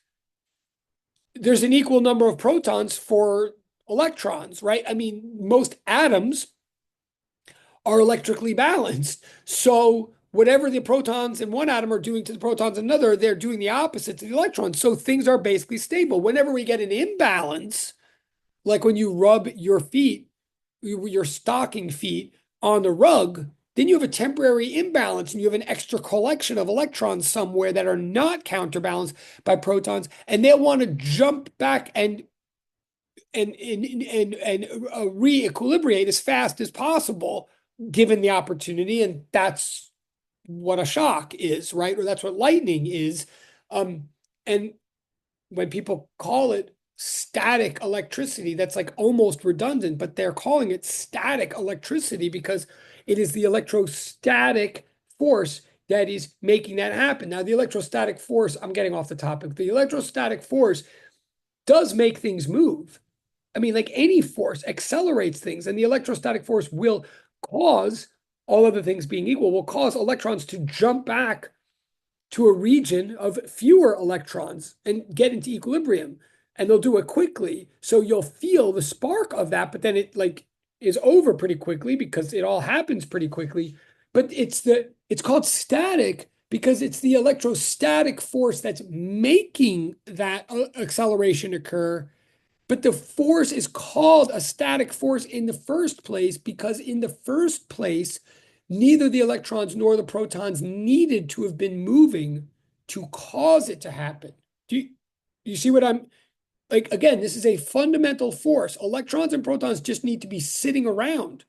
there's an equal number of protons for electrons, right? I mean, most atoms are electrically balanced. So whatever the protons in one atom are doing to the protons in another, they're doing the opposite to the electrons. So things are basically stable. Whenever we get an imbalance, like when you rub your feet, your stocking feet on the rug, then you have a temporary imbalance and you have an extra collection of electrons somewhere that are not counterbalanced by protons, and they'll want to jump back and re-equilibrate as fast as possible given the opportunity. And that's what a shock is, right? Or that's what lightning is. And when people call it static electricity, that's like almost redundant, but they're calling it static electricity because it is the electrostatic force that is making that happen. Now, the electrostatic force, I'm getting off the topic, the electrostatic force does make things move. I mean, like any force accelerates things, and the electrostatic force will cause, all other things being equal, will cause electrons to jump back to a region of fewer electrons and get into equilibrium. And they'll do it quickly. So you'll feel the spark of that, but then it like is over pretty quickly because it all happens pretty quickly. But it's called static because it's the electrostatic force that's making that acceleration occur, but the force is called a static force in the first place because in the first place, neither the electrons nor the protons needed to have been moving to cause it to happen. Do you see what I'm like? Again, this is a fundamental force. Electrons and protons just need to be sitting around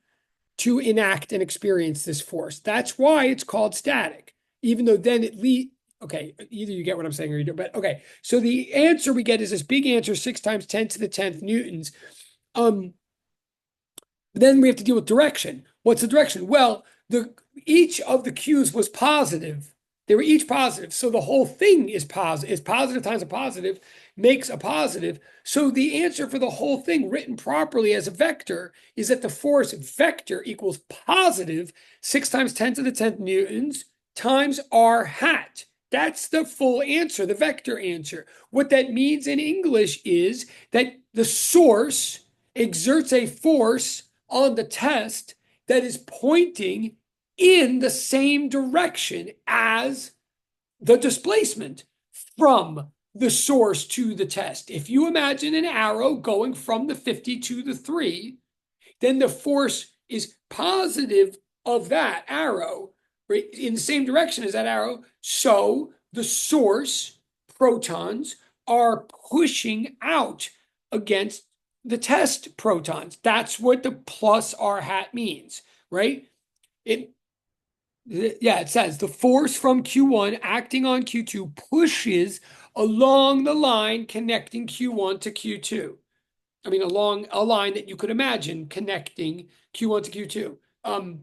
to enact and experience this force. That's why it's called static, even though then it okay, either you get what I'm saying or you don't. But okay, so the answer we get is this big answer, 6 times 10 to the 10th newtons. Um, then we have to deal with direction. What's the direction? Well, each of the Q's was positive. They were each positive. So the whole thing is positive. Is positive times a positive makes a positive. So the answer for the whole thing written properly as a vector is that the force vector equals positive 6 times 10 to the 10th newtons times r hat. That's the full answer, the vector answer. What that means in English is that the source exerts a force on the test that is pointing in the same direction as the displacement from the source to the test. If you imagine an arrow going from the 50 to the 3, then the force is positive of that arrow, right, in the same direction as that arrow. So the source protons are pushing out against the test protons. That's what the plus r hat means, right? It says the force from Q1 acting on Q2 pushes along the line connecting Q1 to Q2. I mean, along a line that you could imagine connecting Q1 to Q2.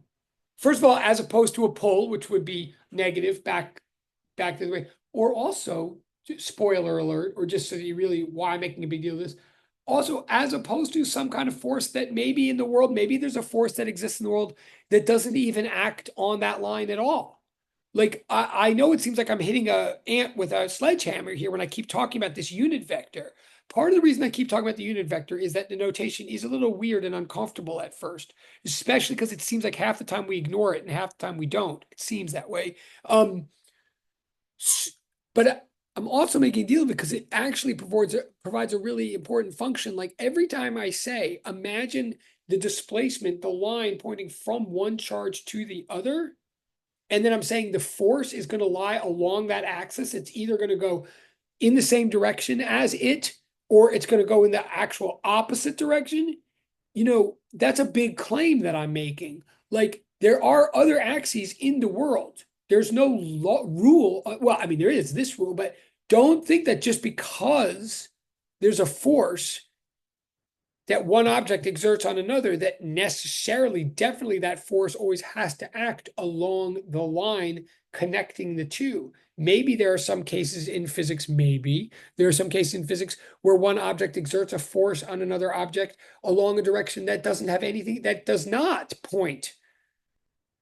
First of all, as opposed to a pull, which would be negative back the other way, or also, spoiler alert, or just so that you really, why I'm making a big deal of this, also as opposed to some kind of force that maybe in the world, maybe there's a force that exists in the world that doesn't even act on that line at all. Like I know it seems like I'm hitting a ant with a sledgehammer here when I keep talking about this unit vector. Part of the reason I keep talking about the unit vector is that the notation is a little weird and uncomfortable at first, especially because it seems like half the time we ignore it and half the time we don't. It seems that way. But I'm also making a deal because it actually provides a really important function. Like every time I say, imagine the displacement, the line pointing from one charge to the other. And then I'm saying the force is going to lie along that axis. It's either going to go in the same direction as it, or it's going to go in the actual opposite direction. That's a big claim that I'm making. Like, there are other axes in the world. There's no rule. Well, I mean, there is this rule, but don't think that just because there's a force that one object exerts on another, that necessarily, definitely that force always has to act along the line connecting the two. Maybe there are some cases in physics, maybe there are some cases in physics where one object exerts a force on another object along a direction that doesn't have anything, that does not point,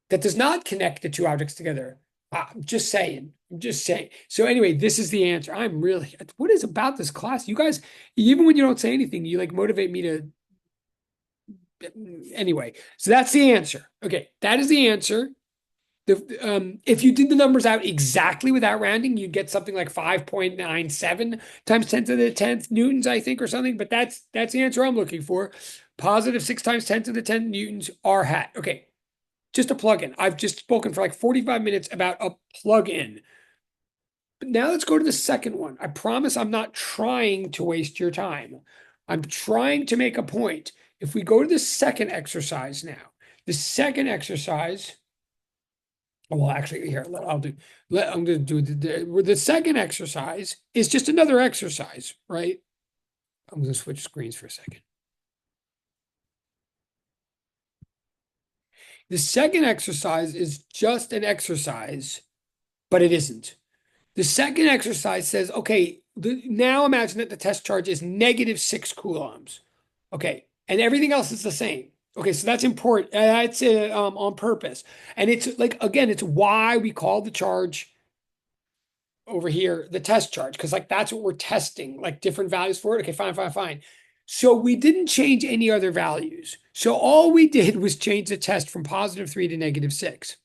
that does not connect the two objects together. I'm just saying. I'm just saying. So anyway, this is the answer. What is about this class? You guys, even when you don't say anything, you like motivate me to. Anyway, so that's the answer. Okay, that is the answer. If you did the numbers out exactly without rounding, you'd get something like 5.97 times 10 to the 10th newtons, I think, or something. But that's the answer I'm looking for. Positive 6 times 10 to the 10th newtons R hat. Okay, just a plug-in. I've just spoken for like 45 minutes about a plug-in. But now let's go to the second one. I promise I'm not trying to waste your time. I'm trying to make a point. If we go to the second exercise now, the second exercise. Well, actually, here, I'm going to do the second exercise is just another exercise, right? I'm going to switch screens for a second. The second exercise is just an exercise, but it isn't. The second exercise says, okay, now imagine that the test charge is -6 coulombs. Okay, and everything else is the same. Okay, so that's important. That's on purpose. And it's like, again, it's why we call the charge over here the test charge, because like that's what we're testing, like different values for it. Okay, fine. So we didn't change any other values. So all we did was change the test from +3 to -6.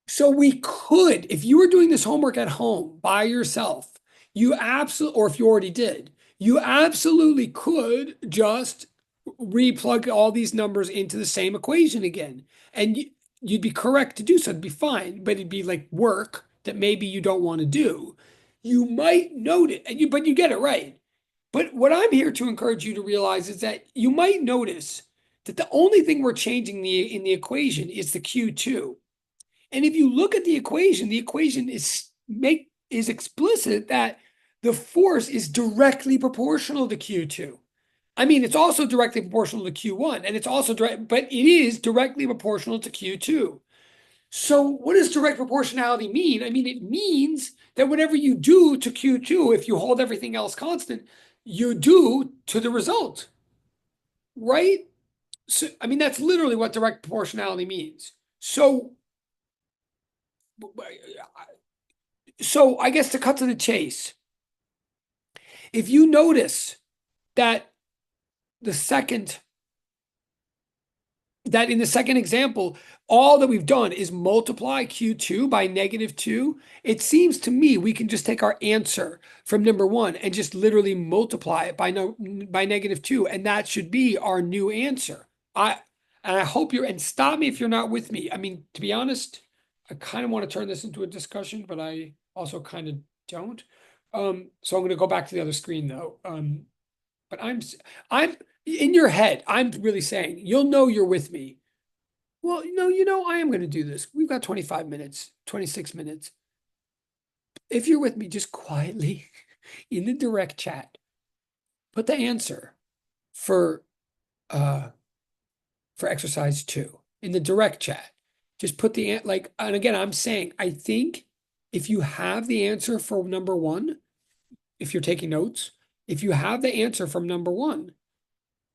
So we could, if you were doing this homework at home by yourself, or if you already did, you absolutely could just replug all these numbers into the same equation again. And you'd be correct to do so. It'd be fine, but it'd be like work that maybe you don't want to do. You might note it, but you get it right. But what I'm here to encourage you to realize is that you might notice that the only thing we're changing in the equation is the Q2. And if you look at the equation is explicit that the force is directly proportional to Q2. I mean, it's also directly proportional to Q1, and it's also direct, but it is directly proportional to Q2. So what does direct proportionality mean? I mean, it means that whatever you do to Q2, if you hold everything else constant, you do to the result, right? So, I mean, that's literally what direct proportionality means. So I guess to cut to the chase, if you notice that in the second example, all that we've done is multiply Q2 by -2, it seems to me we can just take our answer from number one and just literally multiply it by -2, and that should be our new answer. I hope and stop me if you're not with me. I mean, to be honest, I kind of want to turn this into a discussion, but I also kind of don't. So I'm going to go back to the other screen though. But I'm in your head, I'm really saying you'll know you're with me. Well, I am going to do this. We've got 25 minutes, 26 minutes. If you're with me, just quietly in the direct chat, put the answer for exercise 2 in the direct chat. Just put and again, I'm saying, I think if you have the answer for number 1, if you're taking notes, if you have the answer from number 1,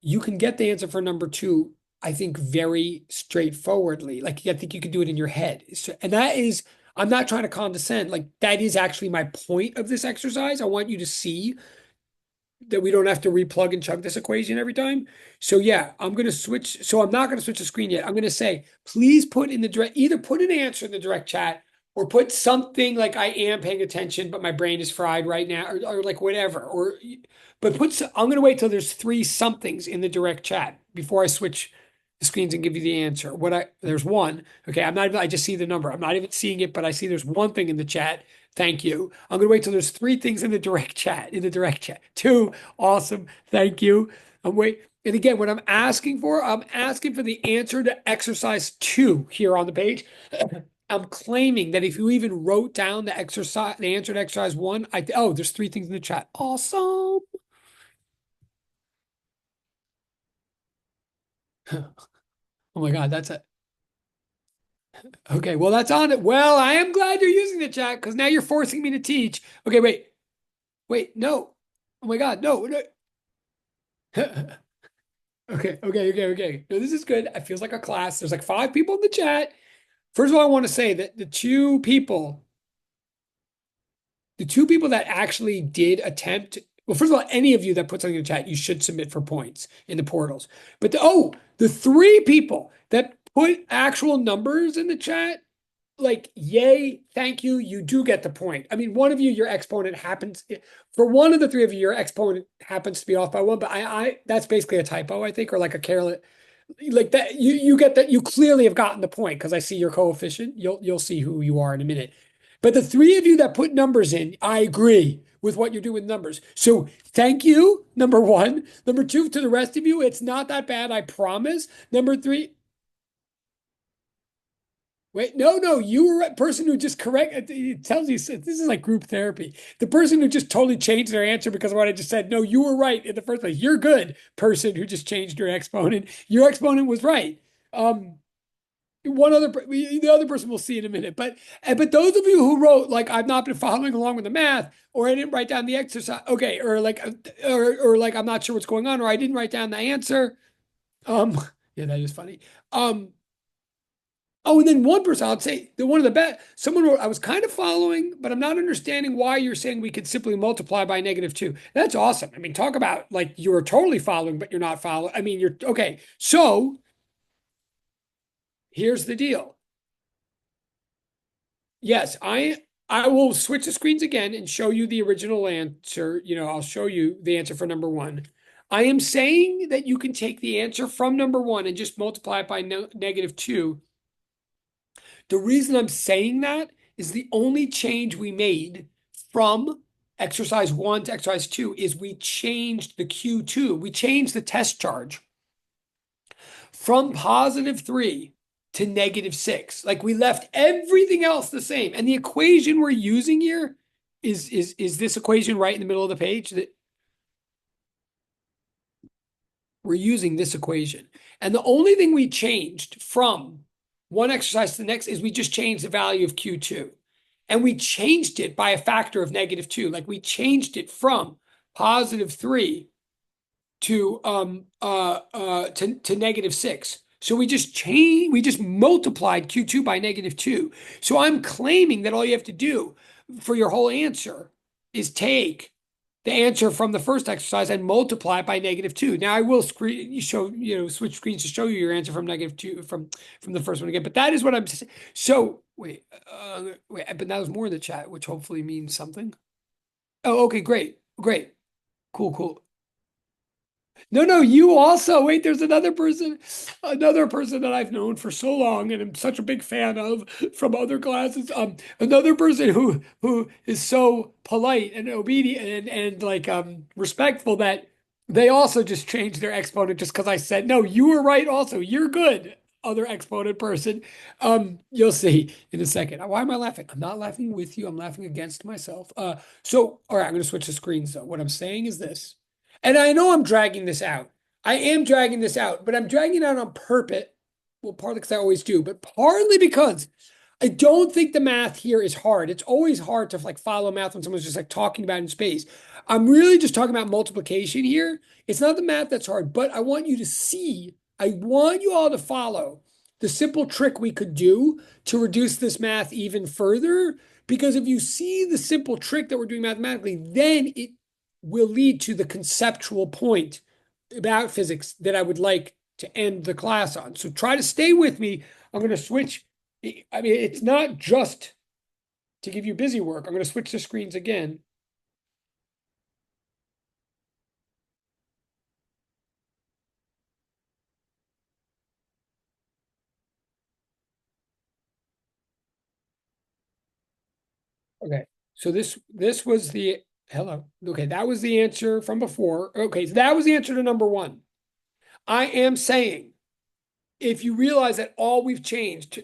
you can get the answer for number 2, I think, very straightforwardly. Like, I think you can do it in your head. And that is, I'm not trying to condescend. Like, that is actually my point of this exercise. I want you to see that we don't have to replug and chug this equation every time. So yeah, I'm going to switch. So I'm not going to switch the screen yet. I'm going to say, please put in the direct, either put an answer in the direct chat or put something like I am paying attention, but my brain is fried right now, or like whatever. But I'm going to wait till there's three somethings in the direct chat before I switch the screens and give you the answer. There's one. Okay, I just see the number. I'm not even seeing it, but I see there's one thing in the chat. Thank you. I'm going to wait till there's three things in the direct chat. Two, awesome. Thank you. And again, what I'm asking for the answer to exercise two here on the page. I'm claiming that if you even wrote down the answer to exercise one, there's three things in the chat. Awesome. Oh my God, that's it. Okay, well, that's on it. Well, I am glad you're using the chat because now you're forcing me to teach. Okay, wait, no. Oh my God, no, no. Okay. No, this is good. It feels like a class. There's like five people in the chat. First of all, I want to say that the two people that actually did attempt, well, first of all, any of you that put something in the chat, you should submit for points in the portals. But the three people that put actual numbers in the chat, like, yay, thank you, you do get the point. I mean, one of you, your exponent happens, for one of the three of you, your exponent happens to be off by one, but I that's basically a typo, I think, or like a careless, like that you get that you clearly have gotten the point because I see your coefficient. You'll see who you are in a minute. But the three of you that put numbers in, I agree with what you're doing with numbers. So thank you, number one. Number two, to the rest of you, it's not that bad, I promise. Number three, wait, no, you were a person who just it tells you this is like group therapy. The person who just totally changed their answer because of what I just said. No, you were right in the first place. You're good, person who just changed your exponent. Your exponent was right. Um, the other person we'll see in a minute. But those of you who wrote like I've not been following along with the math, or I didn't write down the exercise, okay, or like I'm not sure what's going on, or I didn't write down the answer. Um, yeah, that is funny. Um, Oh, and then one person, I'd say the one of the best, someone wrote, I was kind of following, but I'm not understanding why you're saying we could simply multiply by -2. That's awesome. I mean, talk about like you're totally following, but you're not following. I mean, you're okay. So here's the deal. Yes, I will switch the screens again and show you the original answer. I'll show you the answer for number one. I am saying that you can take the answer from number one and just multiply it by -2. The reason I'm saying that is the only change we made from exercise one to exercise two is we changed the Q2. We changed the test charge from +3 to -6. Like we left everything else the same. And the equation we're using here is this equation right in the middle of the page that we're using this equation. And the only thing we changed from one exercise to the next is we just changed the value of Q2. And we changed it by a factor of -2. Like we changed it from +3 to -6. So we just multiplied Q2 by -2. So I'm claiming that all you have to do for your whole answer is take the answer from the first exercise and multiply it by -2. Now I will switch screens to show you your answer from -2 from the first one again. But that is what I'm saying. So wait, but that was more in the chat, which hopefully means something. Oh, okay, great, cool. No, you also wait. There's another person that I've known for so long, and I'm such a big fan of from other classes. Another person who is so polite and obedient and like respectful that they also just changed their exponent just because I said no. You were right. Also, you're good. Other exponent person. You'll see in a second. Why am I laughing? I'm not laughing with you. I'm laughing against myself. So all right, I'm going to switch the screens though. What I'm saying is this. And I know I'm dragging this out. I am dragging this out, but I'm dragging it out on purpose. Well, partly because I always do, but partly because I don't think the math here is hard. It's always hard to like follow math when someone's just like talking about it in space. I'm really just talking about multiplication here. It's not the math that's hard, but I want you all to follow the simple trick we could do to reduce this math even further. Because if you see the simple trick that we're doing mathematically, then it will lead to the conceptual point about physics that I would like to end the class on. So try to stay with me. I'm going to switch. I mean, it's not just to give you busy work. I'm going to switch the screens again. Okay. So this was the hello. Okay, that was the answer from before. Okay, so that was the answer to number one. I am saying if you realize that all we've changed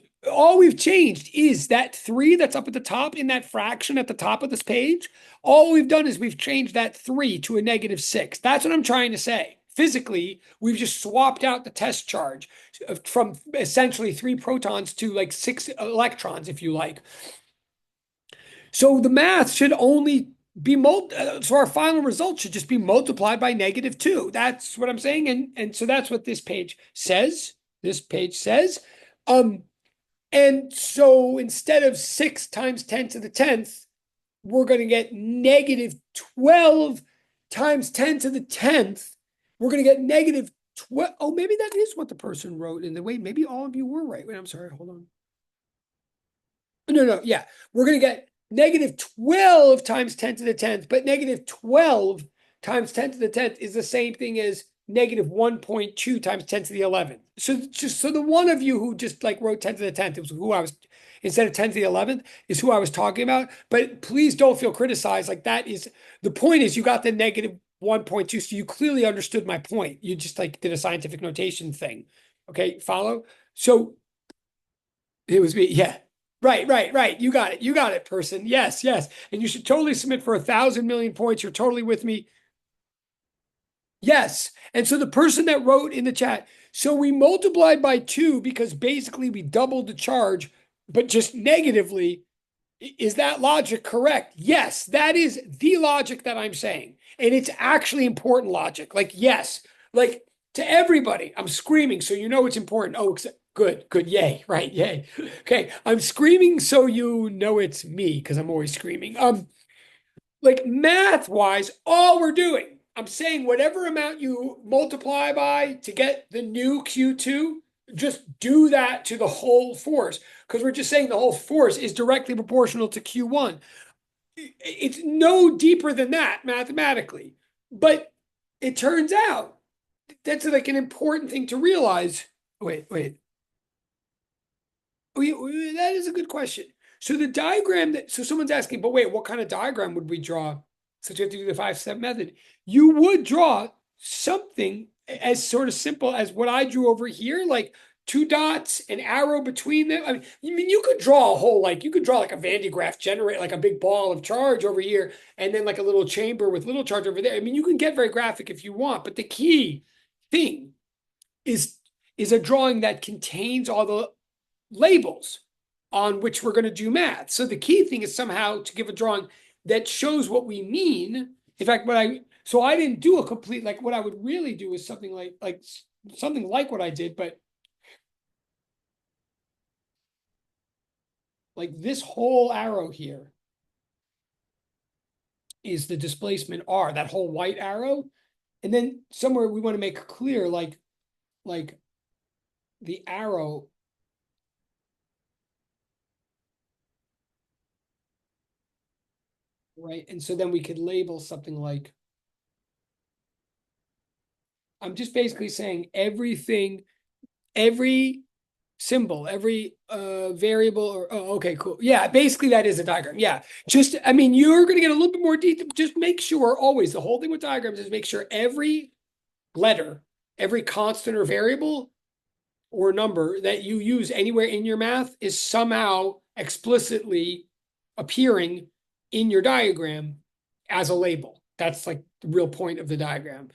is that three that's up at the top in that fraction at the top of this page. All we've done is we've changed that three to a -6. That's what I'm trying to say. Physically, we've just swapped out the test charge from essentially 3 protons to like 6 electrons, if you like. So the math should only be so our final result should just be multiplied by -2. That's what I'm saying. And so that's what this page says. This page says. And so instead of 6 times 10 to the 10th, we're going to get -12 times 10 to the 10th. We're going to get -12. Oh, maybe that is what the person wrote in the way. Maybe all of you were right. Wait, I'm sorry. Hold on. No, yeah. We're going to get -12 times 10 to the 10th, but -12 times 10 to the 10th is the same thing as -1.2 times 10 to the 11th. So the one of you who just like wrote 10 to the 10th, it was who I was, instead of 10 to the 11th, is who I was talking about. But please don't feel criticized. Like that is, the point is you got the -1.2. So you clearly understood my point. You just like did a scientific notation thing. Okay, follow? So it was me. Yeah. Right. You got it, person. Yes. And you should totally submit for 1,000,000,000 points. You're totally with me. Yes. And so the person that wrote in the chat, so we multiplied by 2 because basically we doubled the charge, but just negatively. Is that logic correct? Yes, that is the logic that I'm saying. And it's actually important logic. Like, yes, like to everybody, I'm screaming so you know it's important. Oh, good, yay, right, yay. Okay, I'm screaming so you know it's me because I'm always screaming. Like math wise, all we're doing, I'm saying whatever amount you multiply by to get the new Q2, just do that to the whole force because we're just saying the whole force is directly proportional to Q1. It's no deeper than that mathematically, but it turns out that's like an important thing to realize. Wait. That is a good question. So the diagram so someone's asking, but wait, what kind of diagram would we draw? Since you have to do the 5-step method, you would draw something as sort of simple as what I drew over here, like 2 dots, an arrow between them. I mean, you could draw a whole, like, you could draw like a Van de Graaff generate, like a big ball of charge over here, and then like a little chamber with little charge over there. I mean, you can get very graphic if you want, but the key thing is a drawing that contains all the labels on which we're going to do math. So the key thing is somehow to give a drawing that shows what we mean. In fact, so I didn't do a complete, like what I would really do is something like something like what I did, but like this whole arrow here is the displacement R, that whole white arrow. And then somewhere we want to make clear like the arrow right? And so then we could label something like, I'm just basically saying everything, every symbol, every variable, or, oh, okay, cool. Yeah, basically that is a diagram. Yeah, just, I mean, you're going to get a little bit more detail. Just make sure always, the whole thing with diagrams is make sure every letter, every constant or variable or number that you use anywhere in your math is somehow explicitly appearing in your diagram as a label. That's like the real point of the diagram.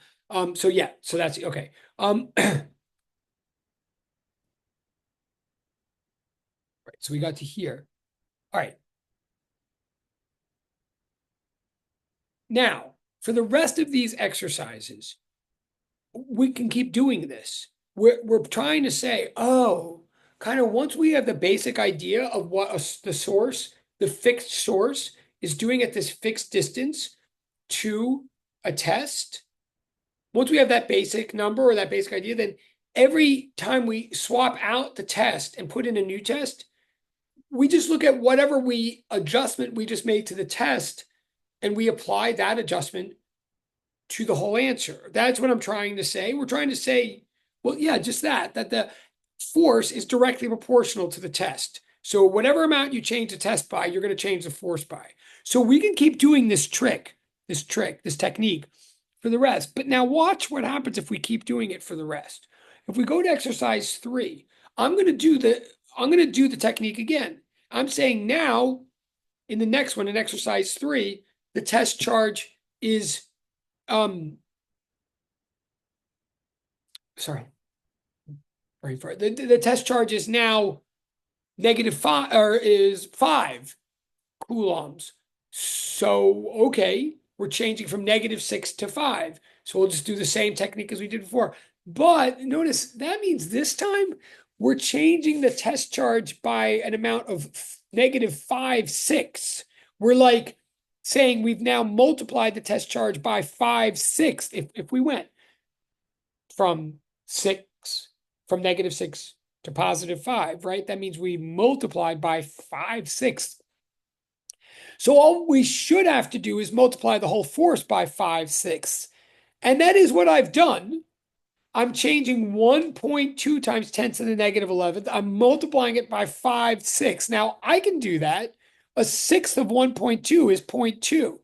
So yeah, so that's okay. Right, so we got to here. All right. Now, for the rest of these exercises, we can keep doing this. We're trying to say, oh, kind of once we have the basic idea of what the source, the fixed source, is doing at this fixed distance to a test, once we have that basic number or that basic idea, then every time we swap out the test and put in a new test, we just look at whatever adjustment we just made to the test, and we apply that adjustment to the whole answer. That's what I'm trying to say. We're trying to say, well, yeah, just that the force is directly proportional to the test. So whatever amount you change the test by, you're going to change the force by. So we can keep doing this technique for the rest. But now watch what happens if we keep doing it for the rest. If we go to exercise 3, I'm going to do the technique again. I'm saying now in the next one, in exercise 3, the test charge is sorry, the test charge is now -5 or is 5 coulombs. So, okay, we're changing from -6 to 5. So we'll just do the same technique as we did before. But notice that means this time we're changing the test charge by an amount of -5/6. We're like saying we've now multiplied the test charge by 5/6 if we went from -6 to +5, right? That means we multiplied by 5/6. So all we should have to do is multiply the whole force by 5/6. And that is what I've done. I'm changing 1.2 times 10 to the -11th. I'm multiplying it by 5/6. Now I can do that. A sixth of 1.2 is 0.2.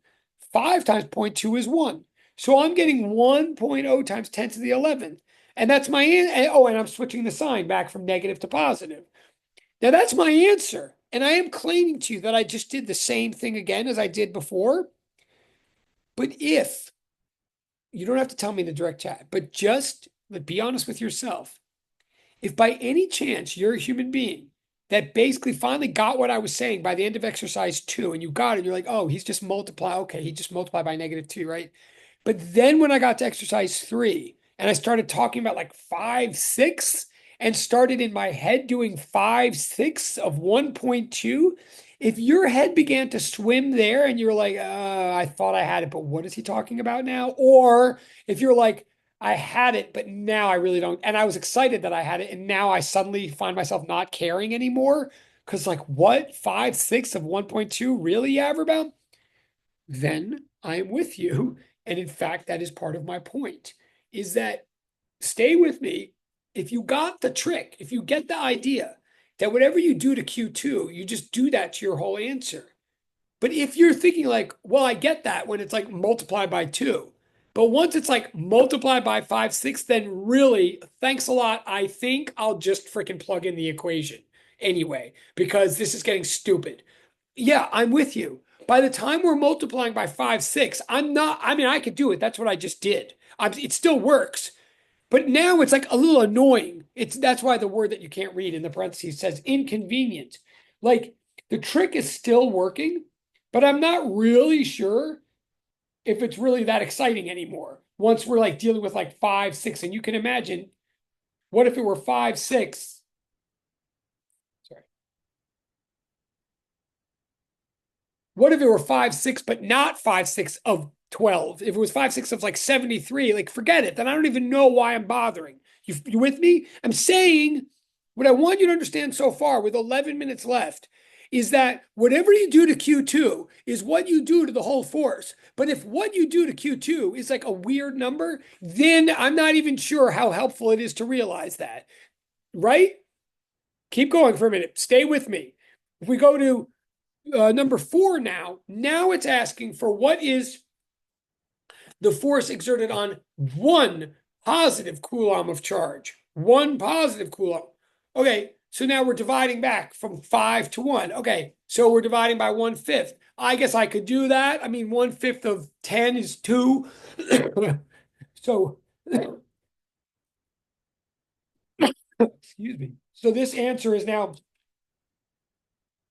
5 times 0.2 is 1. So I'm getting 1.0 times 10 to the 11th. And that's my oh, and I'm switching the sign back from negative to positive. Now that's my answer. And I am claiming to you that I just did the same thing again as I did before. But if you don't have to tell me in the direct chat, but just be honest with yourself. If by any chance you're a human being that basically finally got what I was saying by the end of exercise 2, and you got it, you're like, oh, he's just multiply. Okay, he just multiplied by -2, right? But then when I got to exercise 3 and I started talking about like 5/6 and started in my head doing 5/6 of 1.2, if your head began to swim there and you're like, I thought I had it, but what is he talking about now? Or if you're like, I had it, but now I really don't. And I was excited that I had it. And now I suddenly find myself not caring anymore. Because, like, what? 5/6 of 1.2? Really, Yaverbaum? Then I am with you. And in fact, that is part of my point is that stay with me. If you got the trick, if you get the idea that whatever you do to Q2, you just do that to your whole answer. But if you're thinking like, well, I get that when it's like multiply by 2. But once it's like multiply by 5/6, then really, thanks a lot. I think I'll just freaking plug in the equation anyway, because this is getting stupid. Yeah, I'm with you. By the time we're multiplying by 5/6, I'm not, I mean, I could do it. That's what I just did. It still works. But now it's like a little annoying. That's why the word that you can't read in the parentheses says inconvenient. Like the trick is still working, but I'm not really sure if it's really that exciting anymore. Once we're like dealing with like 5/6, and you can imagine what if it were 5/6? Sorry. What if it were 5/6, but not 5/6 of 12? If it was 5/6 of like 73, like forget it. Then I don't even know why I'm bothering. You with me? I'm saying what I want you to understand so far with 11 minutes left is that whatever you do to Q2 is what you do to the whole force. But if what you do to Q2 is like a weird number, then I'm not even sure how helpful it is to realize that. Right? Keep going for a minute. Stay with me. If we go to number 4 now it's asking for what is the force exerted on 1 positive coulomb of charge. 1 positive coulomb. Okay, so now we're dividing back from 5 to 1. Okay, so we're dividing by 1/5. I guess I could do that. I mean, 1/5 of 10 is 2. So, excuse me. So this answer is now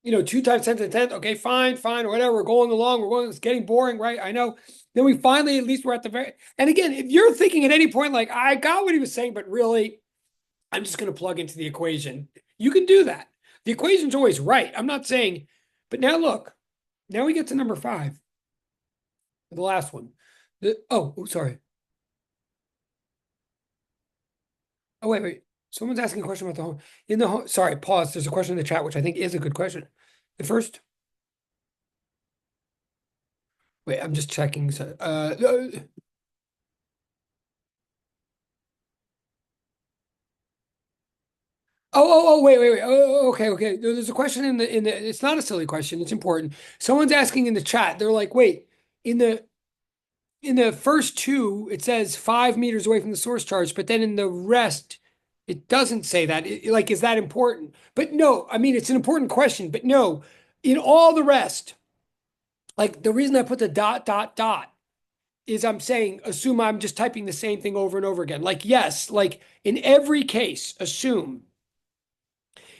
2 times 10 to the 10th. Okay, fine, whatever. We're going along. It's getting boring, right? I know. Then we finally, at least we're at the very, and again, if you're thinking at any point, like, I got what he was saying, but really, I'm just going to plug into the equation. You can do that. The equation's always right. I'm not saying, but now look, now we get to number 5, the last one. Sorry. Oh, wait. Someone's asking a question about the home. In the home, sorry, pause. There's a question in the chat, which I think is a good question. The first, wait, I'm just checking. Wait. Okay. There's a question in the. It's not a silly question. It's important. Someone's asking in the chat. They're like, wait, in the first two, it says 5 meters away from the source charge, but then in the rest, it doesn't say that. Like, is that important? But no, I mean, it's an important question, but no, in all the rest, like the reason I put the dot is I'm saying, assume I'm just typing the same thing over and over again. Like, yes, like in every case, assume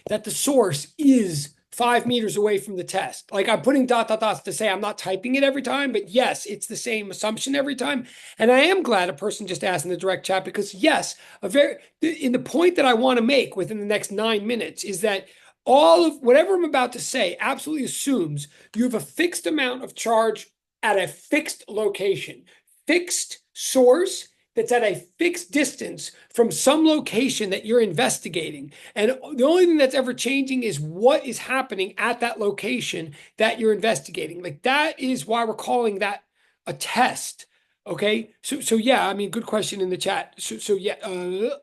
that the source is 5 meters away from the test. Like I'm putting dots to say I'm not typing it every time, but yes, it's the same assumption every time. And I am glad a person just asked in the direct chat because yes, in the point that I want to make within the next 9 minutes is that all of whatever I'm about to say absolutely assumes you have a fixed amount of charge at a fixed location, fixed source that's at a fixed distance from some location that you're investigating. And the only thing that's ever changing is what is happening at that location that you're investigating. Like that is why we're calling that a test. Okay. So yeah, I mean, good question in the chat. So yeah,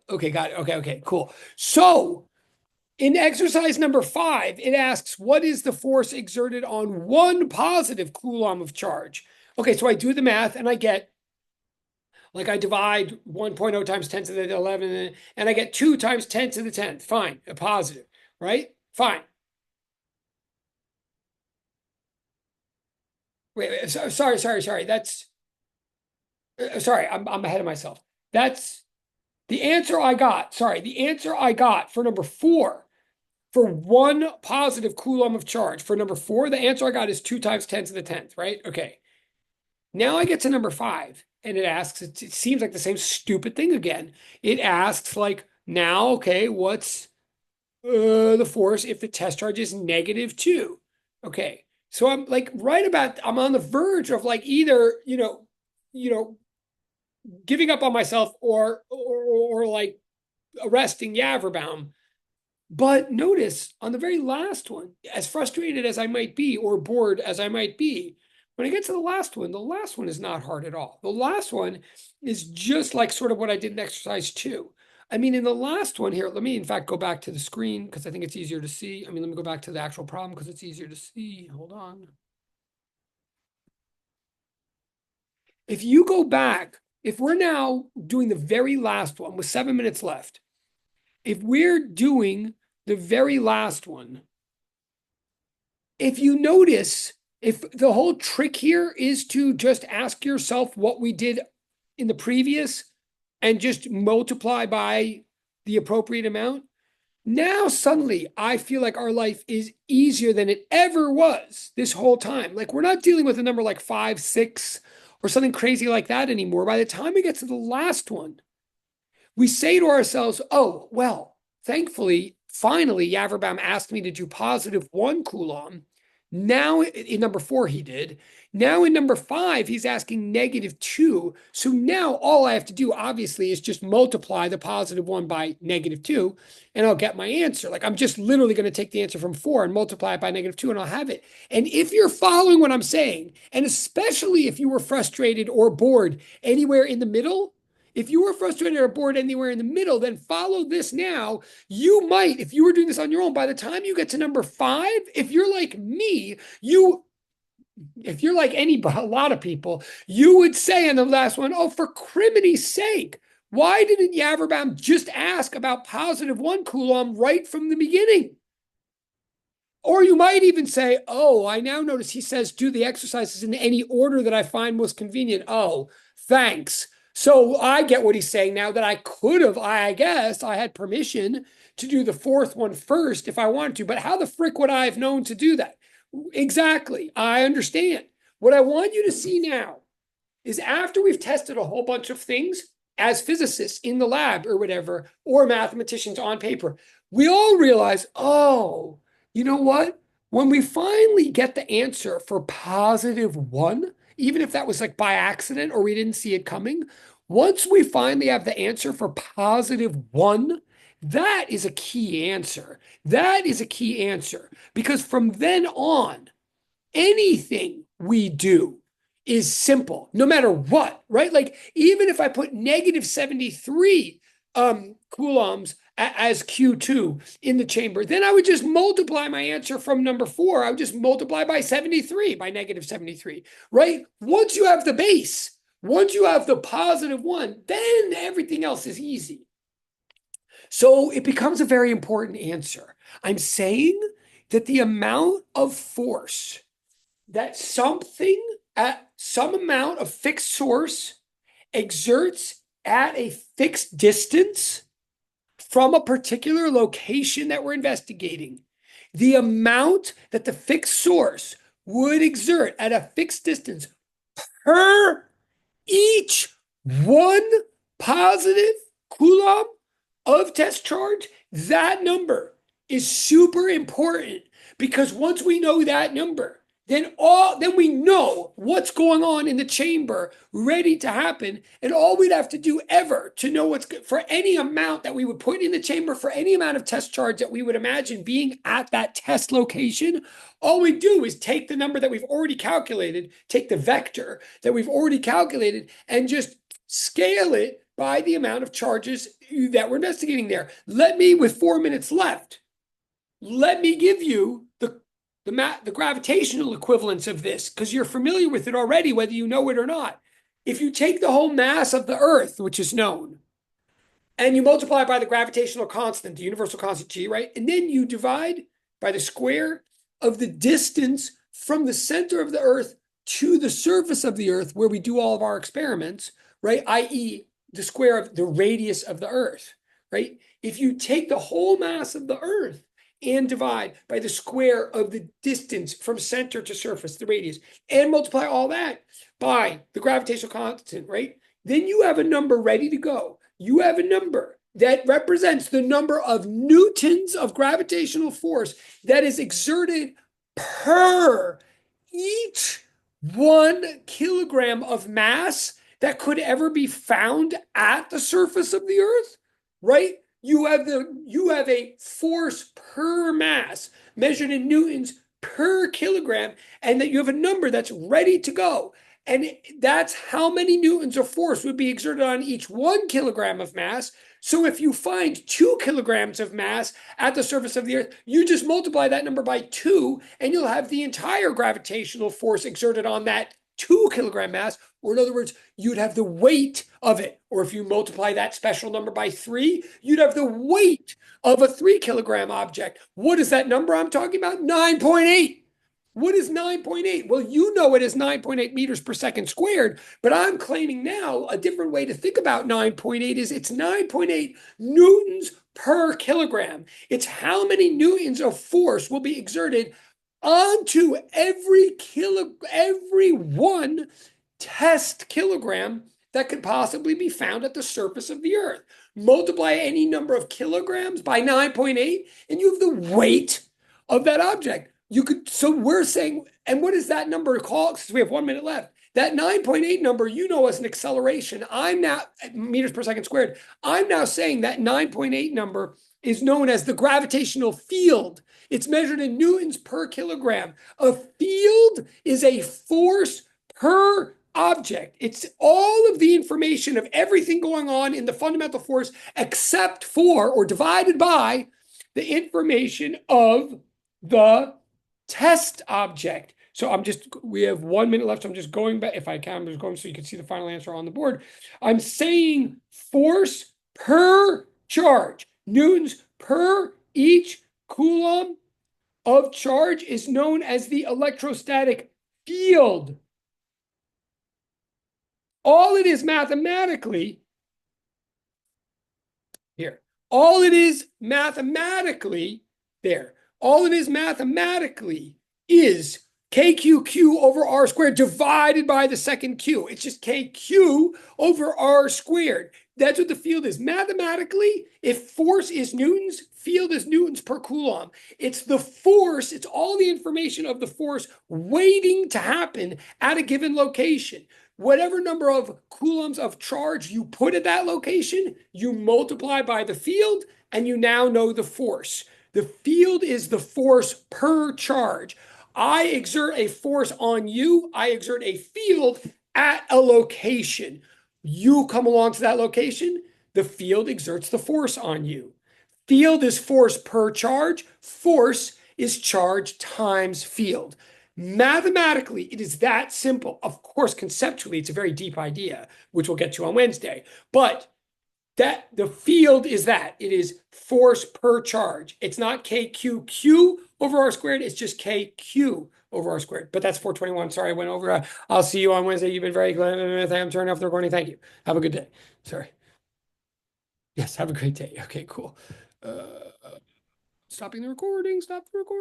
okay, got it. Okay, cool. So in exercise number 5, it asks, what is the force exerted on one positive coulomb of charge? Okay, so I do the math and I get like I divide 1.0 times 10 to the 11, and I get 2 times 10 to the 10th. Fine, a positive, right? Fine. Wait, sorry. That's sorry. I'm ahead of myself. That's the answer I got. Sorry, the answer I got for number 4 for one positive coulomb of charge. For number 4, the answer I got is 2 times 10 to the 10th, right? Okay. Now I get to number 5, and it asks, it seems like the same stupid thing again. It asks, like, now, okay, what's the force if the test charge is -2? Okay. So I'm like I'm on the verge of like either, giving up on myself or like arresting Yaverbaum. But notice on the very last one, as frustrated as I might be or bored as I might be, when I get to the last one is not hard at all. The last one is just like sort of what I did in exercise 2. I mean, in the last one here, let me in fact go back to the screen because I think it's easier to see. I mean, let me go back to the actual problem because it's easier to see. Hold on. If you go back, if we're now doing the very last one with 7 minutes left, if we're doing the very last one, if you notice, if the whole trick here is to just ask yourself what we did in the previous and just multiply by the appropriate amount, now suddenly I feel like our life is easier than it ever was this whole time. Like we're not dealing with a number like 5, 6, or something crazy like that anymore. By the time we get to the last one, we say to ourselves, oh, well, thankfully, finally, Yaverbaum asked me to do +1 coulomb. Now in number 4, he did. Now in number 5, he's asking -2. So now all I have to do, obviously, is just multiply the +1 by -2, and I'll get my answer. Like I'm just literally going to take the answer from 4 and multiply it by -2, and I'll have it. And if you're following what I'm saying, and especially if you were frustrated or bored anywhere in the middle, if you were frustrated or bored anywhere in the middle, then follow this now. You might, if you were doing this on your own, by the time you get to number 5, if you're like me, if you're like a lot of people, you would say in the last one, oh, for criminy's sake, why didn't Yaverbaum just ask about +1 coulomb right from the beginning? Or you might even say, oh, I now notice he says do the exercises in any order that I find most convenient. Oh, thanks. So I get what he's saying now that I could have, I guess I had permission to do the 4th one first if I wanted to, but how the frick would I have known to do that? Exactly. I understand. What I want you to see now is after we've tested a whole bunch of things as physicists in the lab or whatever, or mathematicians on paper, we all realize, oh, you know what? When we finally get the answer for +1, even if that was like by accident or we didn't see it coming, once we finally have the answer for +1, That is a key answer. That is a key answer because from then on, anything we do is simple, no matter what, right? Like even if I put negative 73 coulombs as Q2 in the chamber, then I would just multiply my answer from number 4. I would just multiply by 73, by negative 73, right? Once you have the base, once you have the positive 1, then everything else is easy. So it becomes a very important answer. I'm saying that the amount of force that something at some amount of fixed source exerts at a fixed distance from a particular location that we're investigating, the amount that the fixed source would exert at a fixed distance per each one positive coulomb of test charge, that number is super important because once we know that number, then we know what's going on in the chamber ready to happen. And all we'd have to do ever to know what's good for any amount that we would put in the chamber, for any amount of test charge that we would imagine being at that test location, all we do is take the number that we've already calculated, take the vector that we've already calculated, and just scale it by the amount of charges that we're investigating there. Let me, with 4 minutes left, let me give you the gravitational equivalence of this, because you're familiar with it already, whether you know it or not. If you take the whole mass of the Earth, which is known, and you multiply by the gravitational constant, the universal constant G, right? And then you divide by the square of the distance from the center of the Earth to the surface of the Earth, where we do all of our experiments, right? i.e., the square of the radius of the Earth, right? If you take the whole mass of the Earth and divide by the square of the distance from center to surface, the radius, and multiply all that by the gravitational constant, right? Then you have a number ready to go. You have a number that represents the number of newtons of gravitational force that is exerted per each 1 kilogram of mass that could ever be found at the surface of the Earth, right? You have a force per mass measured in newtons per kilogram, and that you have a number that's ready to go. And that's how many newtons of force would be exerted on each 1 kilogram of mass. So if you find 2 kilograms of mass at the surface of the Earth, you just multiply that number by 2, and you'll have the entire gravitational force exerted on that 2 kilogram mass. Or in other words, you'd have the weight of it. Or if you multiply that special number by 3, you'd have the weight of a 3 kilogram object. What is that number I'm talking about? 9.8. What is 9.8? Well, you know it is 9.8 meters per second squared, but I'm claiming now a different way to think about 9.8 is it's 9.8 newtons per kilogram. It's how many newtons of force will be exerted onto every 1 test kilogram that could possibly be found at the surface of the Earth. Multiply any number of kilograms by 9.8, and you have the weight of that object. So we're saying, and what is that number called? Since we have 1 minute left, that 9.8 number, you know, as an acceleration. I'm now meters per second squared. I'm now saying that 9.8 number is known as the gravitational field. It's measured in newtons per kilogram. A field is a force per object. It's all of the information of everything going on in the fundamental force except for, or divided by, the information of the test object. So we have 1 minute left. So I'm just going back, if I can, I'm just going so you can see the final answer on the board. I'm saying force per charge, newtons per each coulomb of charge, is known as the electrostatic field. All it is mathematically, here, all it is mathematically, there, all it is mathematically is KQQ over R squared divided by the second Q. It's just KQ over R squared. That's what the field is. Mathematically, if force is newtons, field is newtons per coulomb. It's the force, it's all the information of the force waiting to happen at a given location. whatever number of coulombs of charge you put at that location, you multiply by the field, and you now know the force. The field is the force per charge. I exert a force on you, I exert a field at a location. You come along to that location, the field exerts the force on you. Field is force per charge. Force is charge times field. Mathematically, it is that simple. Of course, conceptually, it's a very deep idea, which we'll get to on Wednesday. But that the field is that it is force per charge. It's not KQQ over R squared. It's just KQ over R squared. But that's 421. Sorry, I went over. I'll see you on Wednesday. You've been very glad. I'm turning off the recording. Thank you. Have a good day. Sorry. Yes, have a great day. Okay, cool. Uh, stopping the recording. Stop the recording.